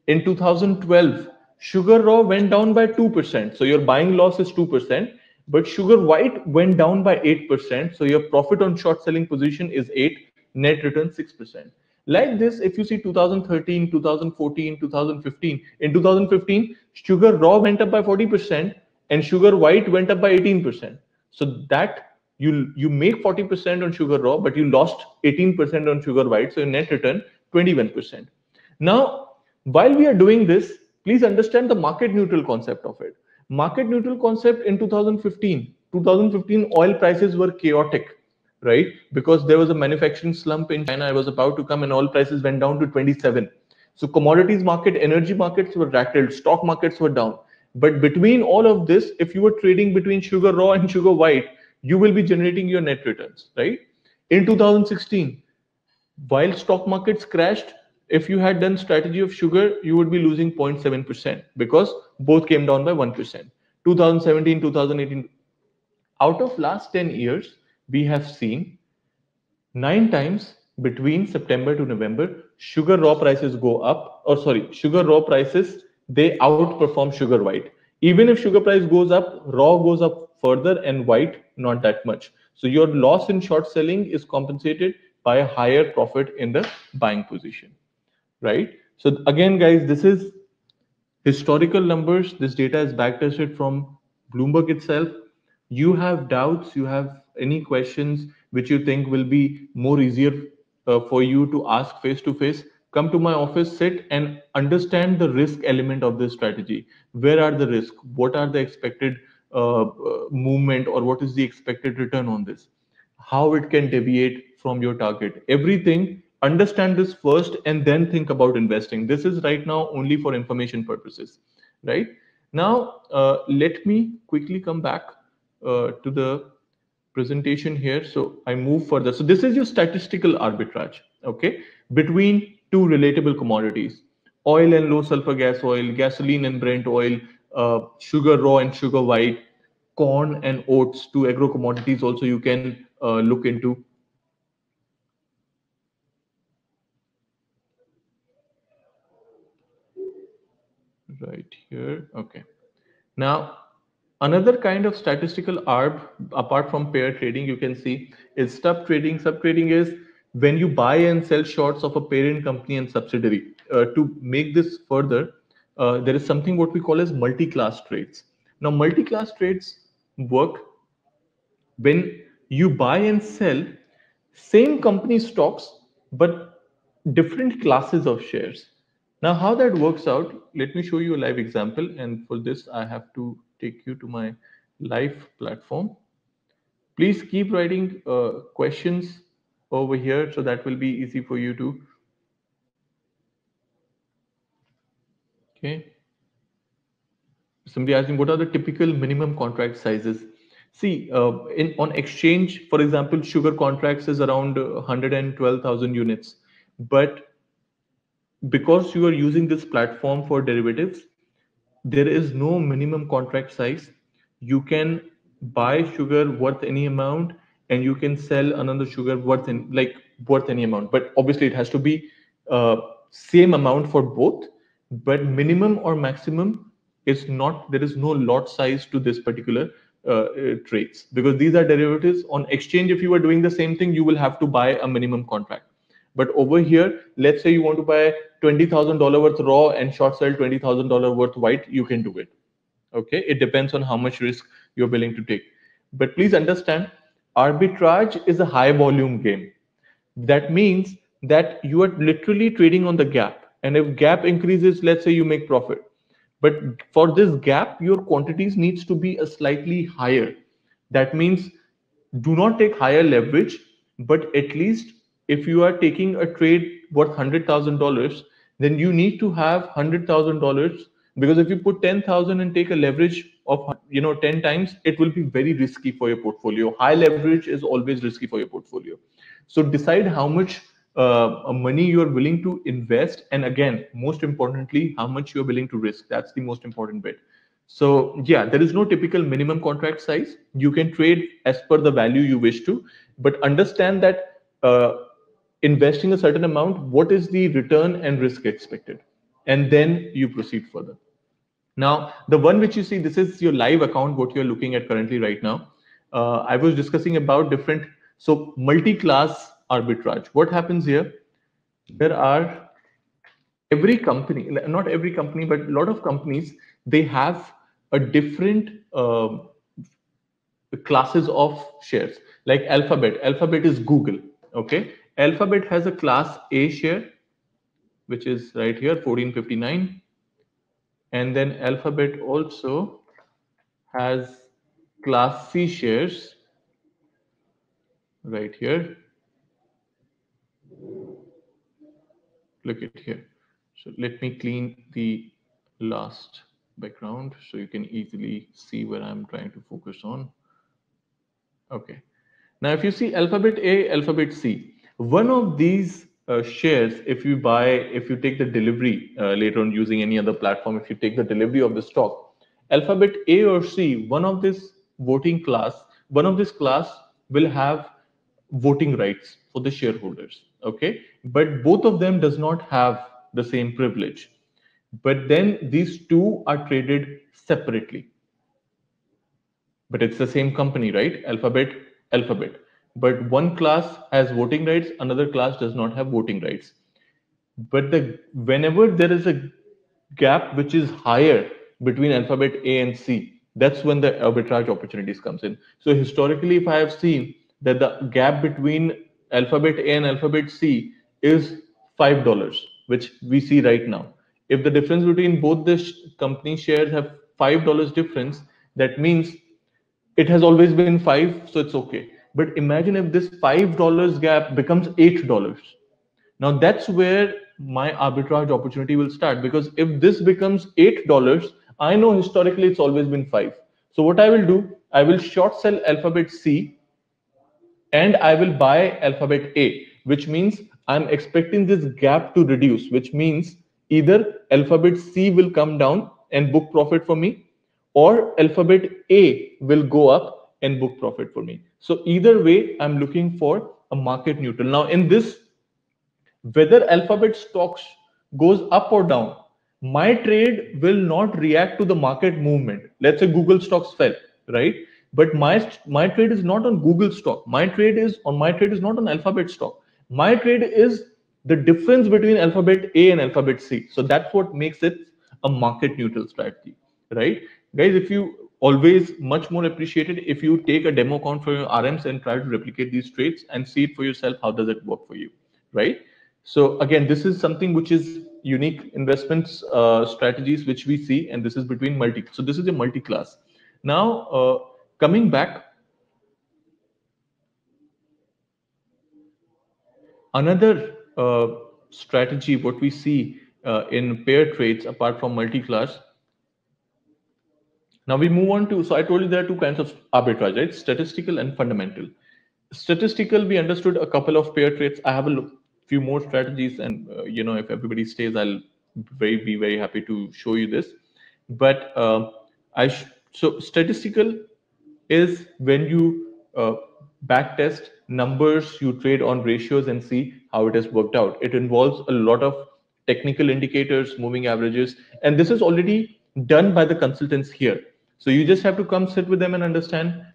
In 2012, sugar raw went down by 2%, so your buying loss is 2%, but sugar white went down by 8%, so your profit on short selling position is 8, net return 6%. Like this, if you see 2013, 2014, 2015, in 2015, sugar raw went up by 40% and sugar white went up by 18%. So that you make 40% on sugar raw, but you lost 18% on sugar white. So your net return 21%. Now, while we are doing this, please understand the market neutral concept of it. Market neutral concept in 2015 oil prices were chaotic. right? Because there was a manufacturing slump in China. I was about to come and oil prices went down to 27. So commodities market, energy markets were rattled, stock markets were down. But between all of this, if you were trading between sugar raw and sugar white, you will be generating your net returns, right? In 2016, while stock markets crashed, if you had done strategy of sugar, you would be losing 0.7% because both came down by 1%. 2017, 2018, out of last 10 years, we have seen 9 times between September to November, sugar raw prices go up, or sorry, sugar raw prices, they outperform sugar white. Even if sugar price goes up, raw goes up further and white not that much. So your loss in short selling is compensated by a higher profit in the buying position, right? So again, guys, this is historical numbers. This data is backtested from Bloomberg itself. You have doubts, you have any questions which you think will be more easier for you to ask face to face, come to my office, sit and understand the risk element of this strategy. Where are the risks? What are the expected movement, or what is the expected return on this? How it can deviate from your target, everything. Understand this first and then think about investing. This is right now only for information purposes, right? Now let me quickly come back to the presentation here. So I move further. So this is your statistical arbitrage, okay, between two relatable commodities: oil and low sulfur gas oil, gasoline and Brent oil, sugar raw and sugar white, corn and oats, two agro commodities also you can look into. Right here. Okay. Now, another kind of statistical arb, apart from pair trading, you can see is sub trading. Sub trading is when you buy and sell shorts of a parent company and subsidiary. To make this further, there is something what we call as multi-class trades. Now, multi-class trades work when you buy and sell same company stocks but different classes of shares. Now how that works out, let me show you a live example, and for this I have to take you to my live platform. Please keep writing questions over here, so that will be easy for you to. Okay, somebody asking what are the typical minimum contract sizes. See, in on exchange, for example, sugar contracts is around 112,000 units, but because you are using this platform for derivatives, there is no minimum contract size. You can buy sugar worth any amount, and you can sell another sugar worth any amount. But obviously, it has to be uh, same amount for both. But minimum or maximum is not. There is no lot size to this particular trades, because these are derivatives. On exchange, if you are doing the same thing, you will have to buy a minimum contract. But over here, let's say you want to buy $20,000 worth raw and short sell $20,000 worth white, you can do it. Okay, it depends on how much risk you're willing to take. But please understand, arbitrage is a high volume game. That means that you are literally trading on the gap. And if gap increases, let's say you make profit. But for this gap, your quantities needs to be a slightly higher. That means do not take higher leverage, but at least if you are taking a trade worth $100,000, then you need to have $100,000, because if you put 10,000 and take a leverage of 10 times, it will be very risky for your portfolio. High leverage is always risky for your portfolio. So decide how much money you are willing to invest, and again, most importantly, how much you are willing to risk. That's the most important bit. So yeah, there is no typical minimum contract size. You can trade as per the value you wish to, but understand that investing a certain amount, what is the return and risk expected, and then you proceed further. Now, the one which you see, this is your live account, what you're looking at currently right now. I was discussing about different, so multi-class arbitrage. What happens here? There are every company, not every company, but a lot of companies, they have a different classes of shares. Like Alphabet is Google. Okay, Alphabet has a class A share, which is right here, 1459, and then Alphabet also has class C shares, right here. Look at here. So let me clean the last background so you can easily see where I'm trying to focus on. Okay. Now, if you see Alphabet A, Alphabet C, one of these shares, if you take the delivery later on using any other platform, if you take the delivery of the stock, Alphabet A or C, one of this class will have voting rights for the shareholders. Okay, but both of them does not have the same privilege. But then these two are traded separately, but it's the same company, right? Alphabet. But one class has voting rights, another class does not have voting rights. But whenever there is a gap which is higher between Alphabet A and C, that's when the arbitrage opportunities comes in. So historically, if I have seen that the gap between Alphabet A and Alphabet C is $5, which we see right now. If the difference between both the company shares have $5 difference, that means it has always been 5, so it's okay. But imagine if this $5 gap becomes $8. Now that's where my arbitrage opportunity will start, because if this becomes $8, I know historically it's always been 5. So what I will do, I will short sell Alphabet C and I will buy Alphabet A, which means I'm expecting this gap to reduce, which means either Alphabet C will come down and book profit for me, or Alphabet A will go up and book profit for me. So either way, I'm looking for a market neutral. Now in this, whether Alphabet stocks goes up or down, my trade will not react to the market movement. Let's say Google stocks fell, right? But my trade is not on Google stock. My trade is not on Alphabet stock. My trade is the difference between Alphabet A and Alphabet C. So that's what makes it a market neutral strategy, right? Guys, if you always much more appreciated if you take a demo account for your RMs and try to replicate these trades and see it for yourself. How does it work for you, right? So again, this is something which is unique investments strategies which we see, and this is between multi. So this is a multi-class. Now coming back, another strategy what we see in pair trades apart from multi-class. Now we move on to. So I told you there are two kinds of arbitrage, right? Statistical and fundamental. Statistical, we understood a couple of pair trades. I have a few more strategies, and if everybody stays, I'll be very happy to show you this. But so statistical is when you back test numbers, you trade on ratios and see how it has worked out. It involves a lot of technical indicators, moving averages, and this is already done by the consultants here. So you just have to come sit with them and understand,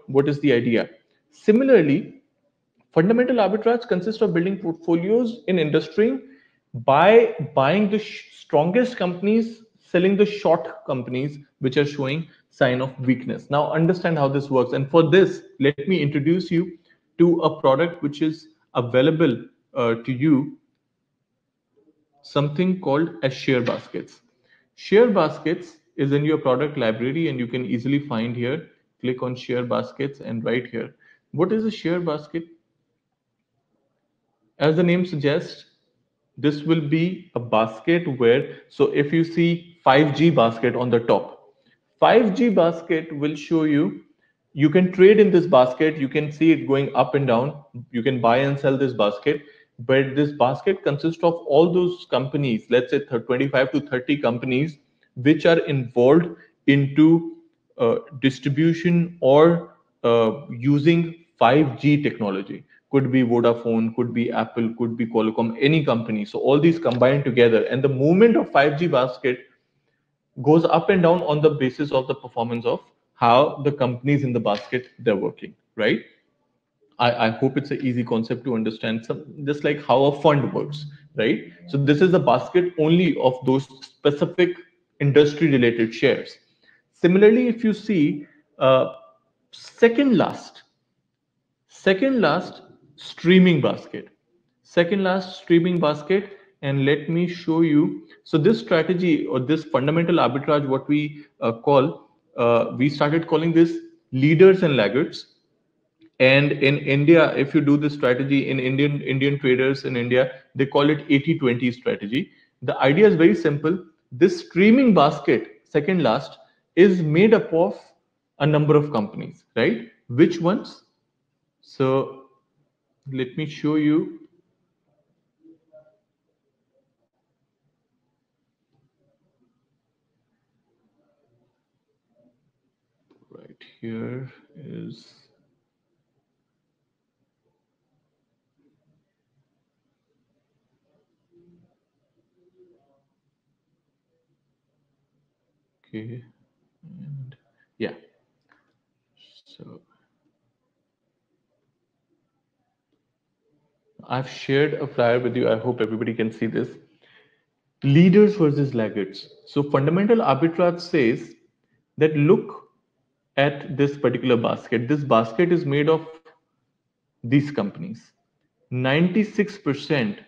what is the idea. Similarly, fundamental arbitrage consists of building portfolios in industry by buying the strongest companies, selling the short companies which are showing sign of weakness. Now understand how this works. And for this, let me introduce you to a product which is available to you, something called as share baskets. Share baskets is in your product library and you can easily find here. Click on share baskets and right here. What is a share basket? As the name suggests, this will be a basket where, so if you see 5G basket on the top, 5G basket will show you, you can trade in this basket, you can see it going up and down, you can buy and sell this basket, but this basket consists of all those companies, let's say 25 to 30 companies, which are involved into distribution or using 5G technology. Could be Vodafone, could be Apple, could be Qualcomm, any company. So all these combined together, and the movement of 5G basket goes up and down on the basis of the performance of how the companies in the basket they're working, right? I hope it's an easy concept to understand, just like how a fund works, right? So this is a basket only of those specific industry related shares. Similarly, if you see second last streaming basket, and let me show you. So this strategy or this fundamental arbitrage, what we call, we started calling this leaders and laggards. And in India, if you do this strategy in Indian traders in India, they call it 80-20 strategy. The idea is very simple. This streaming basket, second last, is made up of a number of companies, right? Which ones? So let me show you right here is okay. And yeah, so I've shared a flyer with you. I hope everybody can see this. Leaders versus laggards. So fundamental arbitrage says that look at this particular basket. This basket is made of these companies. 96%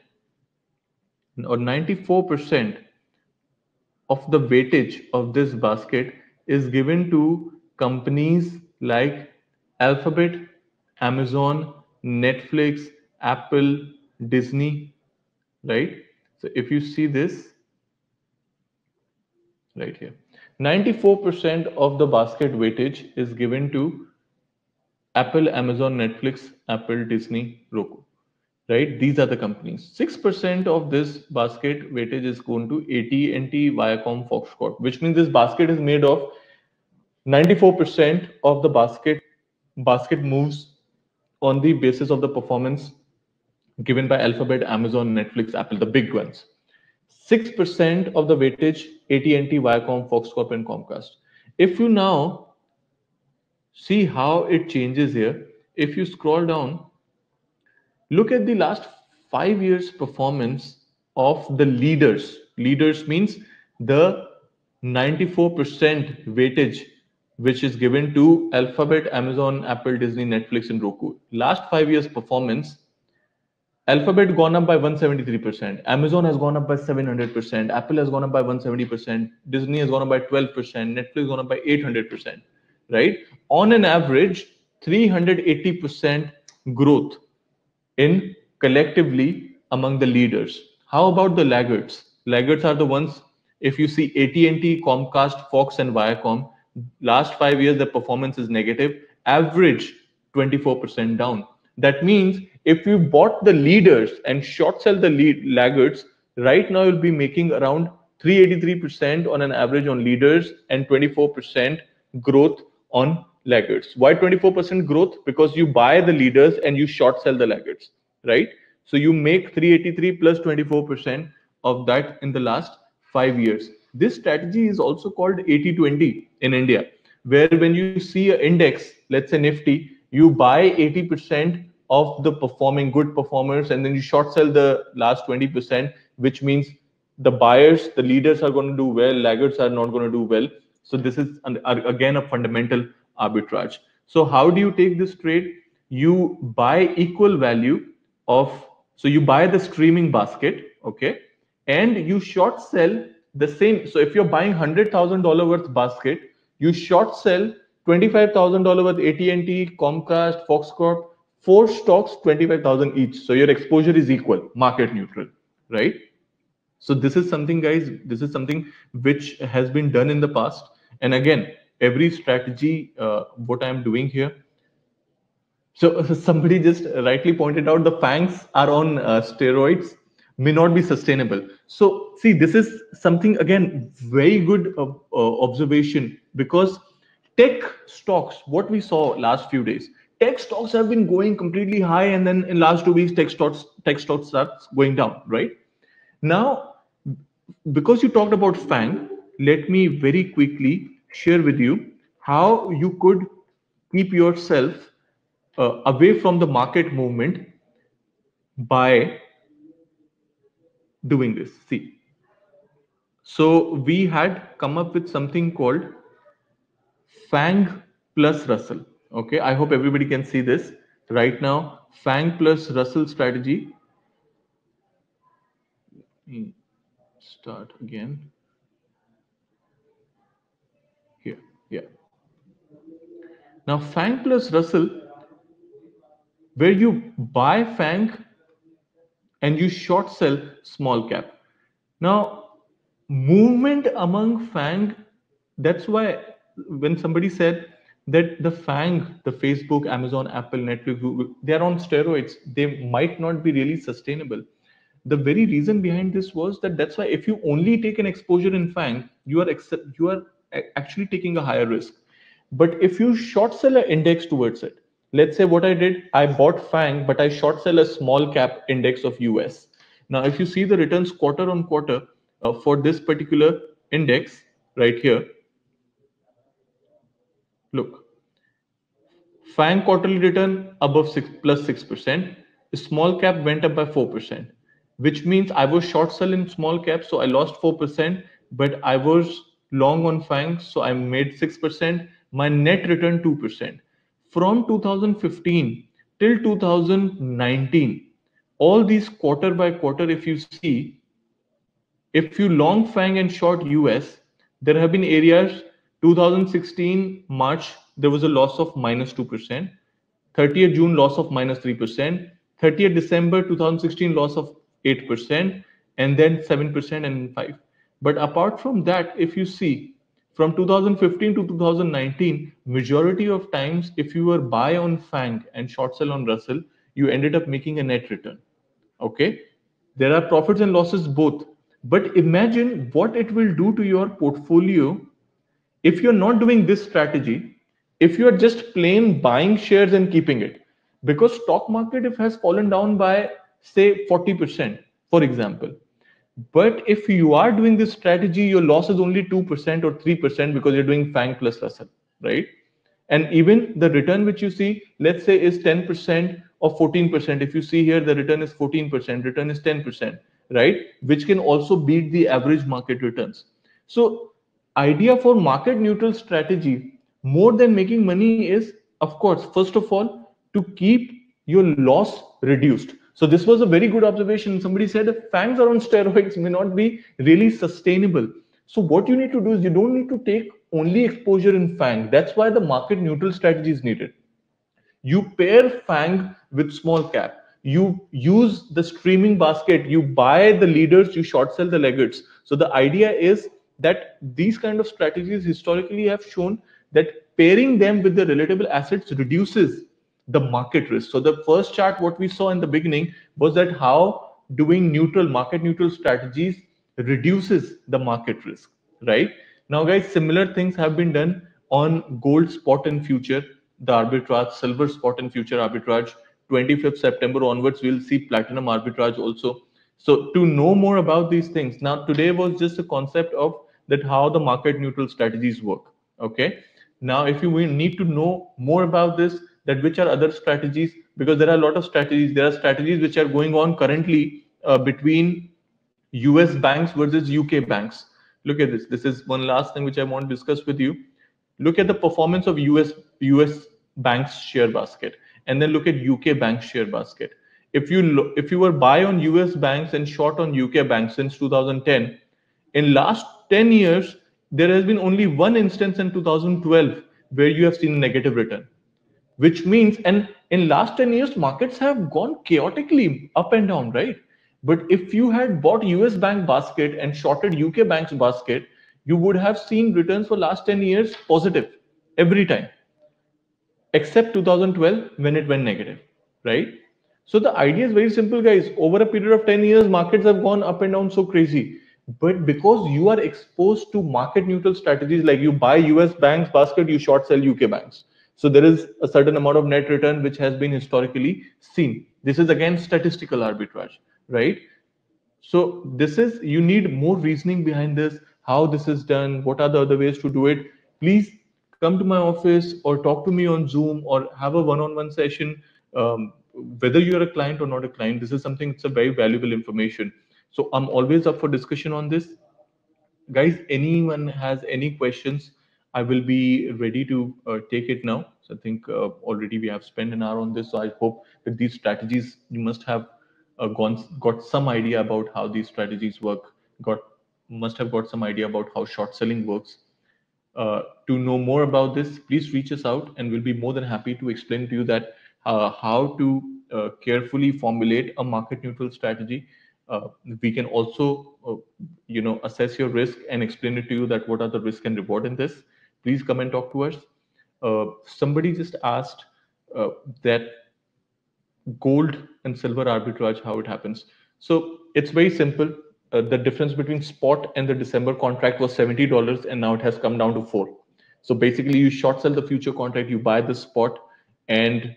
or 94% of the weightage of this basket is given to companies like Alphabet, Amazon, Netflix, Apple, Disney, right? So if you see this right here, 94% of the basket weightage is given to Apple, Amazon, Netflix, Apple, Disney, Roku, right? These are the companies. 6% of this basket weightage is going to AT&T, Viacom, Fox Corp, which means this basket is made of 94% of the basket moves on the basis of the performance given by Alphabet, Amazon, Netflix, Apple, the big ones. 6% of the weightage AT&T, Viacom, Fox Corp, and Comcast. If you now see how it changes here, if you scroll down, look at the last 5 years performance of the leaders. Leaders means the 94% weightage which is given to Alphabet, Amazon, Apple, Disney, Netflix, and Roku. Last 5 years performance, Alphabet gone up by 173%, Amazon has gone up by 700%, Apple has gone up by 170%, Disney has gone up by 12%, Netflix gone up by 800%, right? On an average, 380% growth in collectively among the leaders. How about the laggards? Laggards are the ones, if you see AT&T, Comcast, Fox, and Viacom, last 5 years the performance is negative, average 24% down. That means if you bought the leaders and short sell the laggards, right now you'll be making around 383% on an average on leaders and 24% growth on laggards. Why 24% growth? Because you buy the leaders and you short sell the laggards, right? So you make 383 plus 24% of that in the last 5 years. This strategy is also called 80-20 in India, where when you see an index, let's say Nifty, you buy 80% of the performing good performers and then you short sell the last 20%, which means the buyers, the leaders are going to do well, laggards are not going to do well. So this is again a fundamental arbitrage. So how do you take this trade? You buy equal value of, so you buy the streaming basket, okay, and you short sell the same. So if you're buying $100,000 worth basket, you short sell $25,000 worth AT&T, Comcast, Fox Corp, four stocks, 25,000 each. So your exposure is equal, market neutral, right? So this is something, guys, this is something which has been done in the past. And again, every strategy, what I'm doing here. So somebody just rightly pointed out the fangs are on steroids, may not be sustainable. So see, this is something again very good observation, because tech stocks, what we saw last few days, tech stocks have been going completely high, and then in last 2 weeks tech stocks starts going down, right? Now, because you talked about FANG, let me very quickly share with you how you could keep yourself away from the market movement by doing this. See, so we had come up with something called FANG plus Russell. Okay, I hope everybody can see this right now. FANG plus Russell strategy. Start again here. Yeah. Now, FANG plus Russell where you buy FANG and you short sell small cap. Now, movement among FANG, that's why when somebody said that the FANG, the Facebook, Amazon, Apple, Netflix, Google, they're on steroids, they might not be really sustainable. The very reason behind this was that that's why if you only take an exposure in FANG, you are actually taking a higher risk. But if you short sell an index towards it, let's say what I did, I bought FANG, but I short sell a small cap index of US. Now, if you see the returns quarter on quarter for this particular index right here, look, FANG quarterly return above 6%. Small cap went up by 4%, which means I was short sell in small cap, so I lost 4%, but I was long on FANG, so I made 6%. My net return 2%. From 2015 till 2019, all these quarter by quarter, if you see, if you long FANG and short US, there have been areas 2016 March, there was a loss of minus 2%, 30th June loss of minus 3%, 30th December 2016 loss of 8%, and then 7% and 5. But apart from that, if you see from 2015 to 2019, majority of times, if you were buy on FANG and short sell on Russell, you ended up making a net return. Okay, there are profits and losses both, but imagine what it will do to your portfolio if you're not doing this strategy, if you are just plain buying shares and keeping it. Because stock market if has fallen down by say 40%, for example, but if you are doing this strategy, your loss is only 2% or 3% because you're doing FANG plus Russell, right? And even the return which you see, let's say is 10% or 14%. If you see here, the return is 14%, return is 10%, right? Which can also beat the average market returns. So idea for market neutral strategy more than making money is, of course, first of all, to keep your loss reduced. So this was a very good observation. Somebody said if FANGs are on steroids may not be really sustainable. So what you need to do is you don't need to take only exposure in FANG. That's why the market neutral strategy is needed. You pair FANG with small cap. You use the streaming basket. You buy the leaders, you short sell the laggards. So the idea is that these kind of strategies historically have shown that pairing them with the relatable assets reduces the market risk. So the first chart, what we saw in the beginning was that how doing market neutral strategies reduces the market risk, right? Now, guys, similar things have been done on gold spot and future, the arbitrage, silver spot and future arbitrage. 25th September onwards, we'll see platinum arbitrage also. So to know more about these things, now today was just a concept of that how the market neutral strategies work. Okay. Now, if you need to know more about this, that which are other strategies, because there are a lot of strategies. There are strategies which are going on currently between US banks versus UK banks. Look at this. This is one last thing which I want to discuss with you. Look at the performance of US banks share basket, and then look at UK banks share basket. If you were buy on US banks and short on UK banks since 2010, in last 10 years there has been only one instance in 2012 where you have seen a negative return, which means, and in last 10 years markets have gone chaotically up and down, right? But if you had bought US bank basket and shorted UK banks basket, you would have seen returns for last 10 years positive every time, except 2012 when it went negative, right? So the idea is very simple, guys. Over a period of 10 years, markets have gone up and down so crazy. But because you are exposed to market neutral strategies, like you buy US banks basket, you short sell UK banks. So there is a certain amount of net return which has been historically seen. This is again statistical arbitrage, right? So this is, you need more reasoning behind this, how this is done, what are the other ways to do it. Please come to my office or talk to me on Zoom or have a one-on-one session. Whether you're a client or not a client, this is something, it's a very valuable information. So I'm always up for discussion on this. Guys, anyone has any questions, I will be ready to take it now. So I think already we have spent an hour on this. So I hope that these strategies, you must have got some idea about how these strategies work, must have got some idea about how short selling works. To know more about this, please reach us out and we'll be more than happy to explain to you that how to carefully formulate a market neutral strategy. We can also, assess your risk and explain it to you that what are the risk and reward in this. Please come and talk to us. Somebody just asked that gold and silver arbitrage, how it happens. So it's very simple. The difference between spot and the December contract was $70, and now it has come down to 4. So basically, you short sell the future contract, you buy the spot, and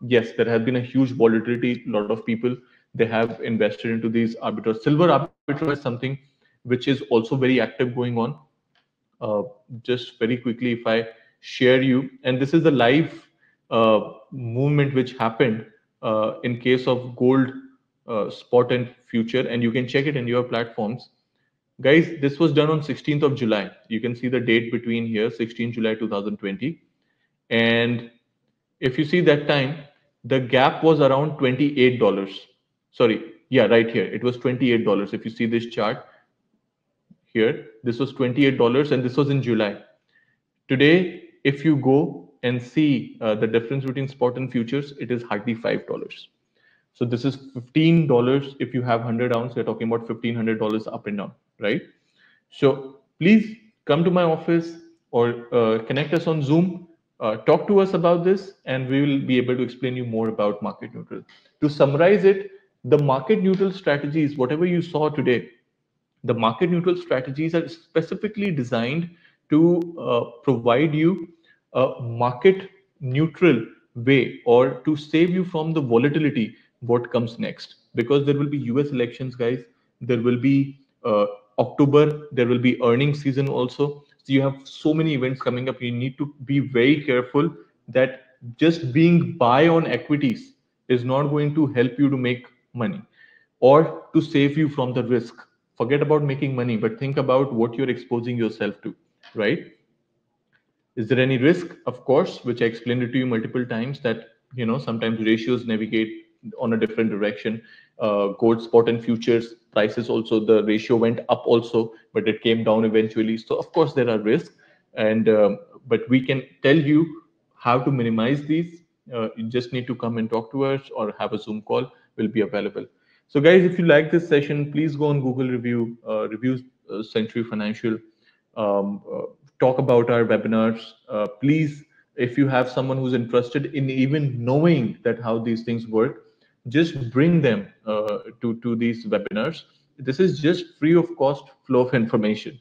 yes, there has been a huge volatility. A lot of people, they have invested into these arbitrage. Silver arbitrage is something which is also very active going on. uh, just very quickly, if I share you, and this is the live movement which happened in case of gold, spot and future, and you can check it in your platforms. Guys, this was done on 16th of July. You can see the date between here, 16 July 2020. And if you see that time, the gap was around $28. Sorry, yeah, right here. It was $28. If you see this chart here, this was $28 and this was in July. Today, if you go and see the difference between spot and futures, it is hardly $5. So this is $15. If you have 100 ounce, we're talking about $1,500 up and down, right? So please come to my office or connect us on Zoom. Talk to us about this, and we will be able to explain you more about market neutral. To summarize it, the market neutral strategies, whatever you saw today, the market neutral strategies are specifically designed to provide you a market neutral way, or to save you from the volatility what comes next, because there will be US elections, guys. There will be October, there will be earnings season also. So you have so many events coming up. You need to be very careful that just being buy on equities is not going to help you to make money or to save you from the risk. Forget about making money, but think about what you're exposing yourself to, right? Is there any risk? Of course, which I explained it to you multiple times, that sometimes ratios navigate on a different direction. Gold, spot, and futures prices also, the ratio went up also, but it came down eventually. So of course there are risks, and but we can tell you how to minimize these. You just need to come and talk to us or have a Zoom call. Will be available. So guys, if you like this session, please go on Google reviews Century Financial. Talk about our webinars. Please, if you have someone who's interested in even knowing that how these things work, just bring them to these webinars. This is just free of cost flow of information.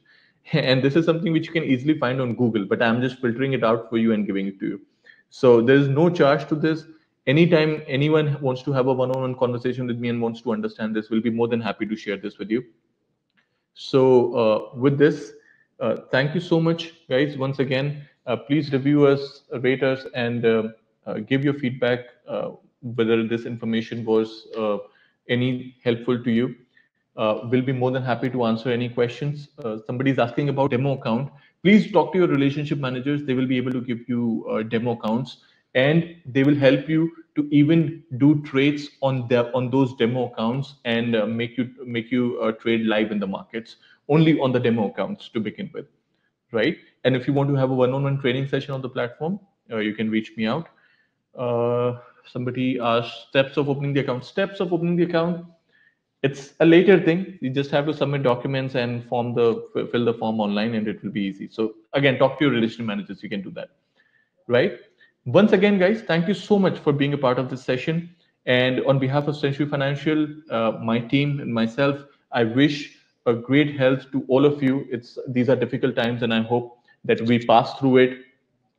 And this is something which you can easily find on Google, but I'm just filtering it out for you and giving it to you. So there's no charge to this. Anytime anyone wants to have a one-on-one conversation with me and wants to understand this, we'll be more than happy to share this with you. So with this, thank you so much, guys. Once again, please review us, rate us, and give your feedback whether this information was any helpful to you. We'll be more than happy to answer any questions. Somebody's asking about demo account. Please talk to your relationship managers. They will be able to give you demo accounts, and they will help you to even do trades on those demo accounts, and make you trade live in the markets only on the demo accounts to begin with, right? And if you want to have a one-on-one training session on the platform, you can reach me out. Somebody asked steps of opening the account. Steps of opening the account, it's a later thing. You just have to submit documents and fill the form online, and it will be easy. So again, talk to your relationship managers. You can do that, right? Once again, guys, thank you so much for being a part of this session. And on behalf of Century Financial, my team and myself, I wish a great health to all of you. These are difficult times, and I hope that we pass through it.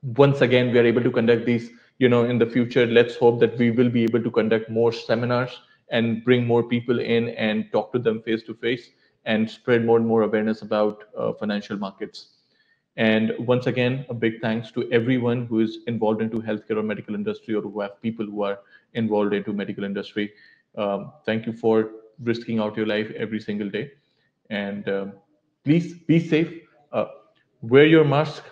Once again, we are able to conduct these, in the future. Let's hope that we will be able to conduct more seminars and bring more people in and talk to them face to face, and spread more and more awareness about financial markets. And once again, a big thanks to everyone who is involved into healthcare or medical industry, or who have people who are involved into medical industry. Thank you for risking out your life every single day. And please be safe. Wear your mask.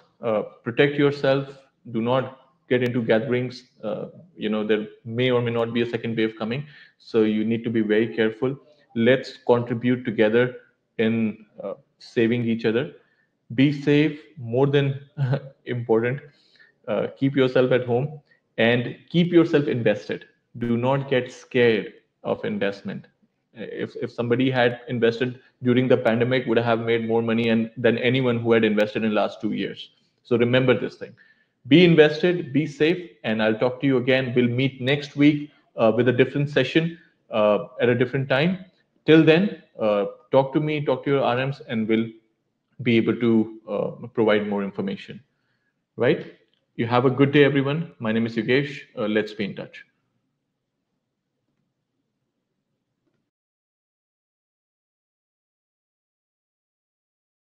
Protect yourself. Do not get into gatherings. There may or may not be a second wave coming, so you need to be very careful. Let's contribute together in saving each other. Be safe, more than important. Keep yourself at home, and keep yourself invested. Do not get scared of investment. If somebody had invested during the pandemic, would have made more money and than anyone who had invested in last 2 years. So remember this thing. Be invested, be safe, and I'll talk to you again. We'll meet next week with a different session at a different time. Till then, talk to me, talk to your RMs, and we'll be able to provide more information. Right? You have a good day, everyone. My name is Yogesh. Let's be in touch.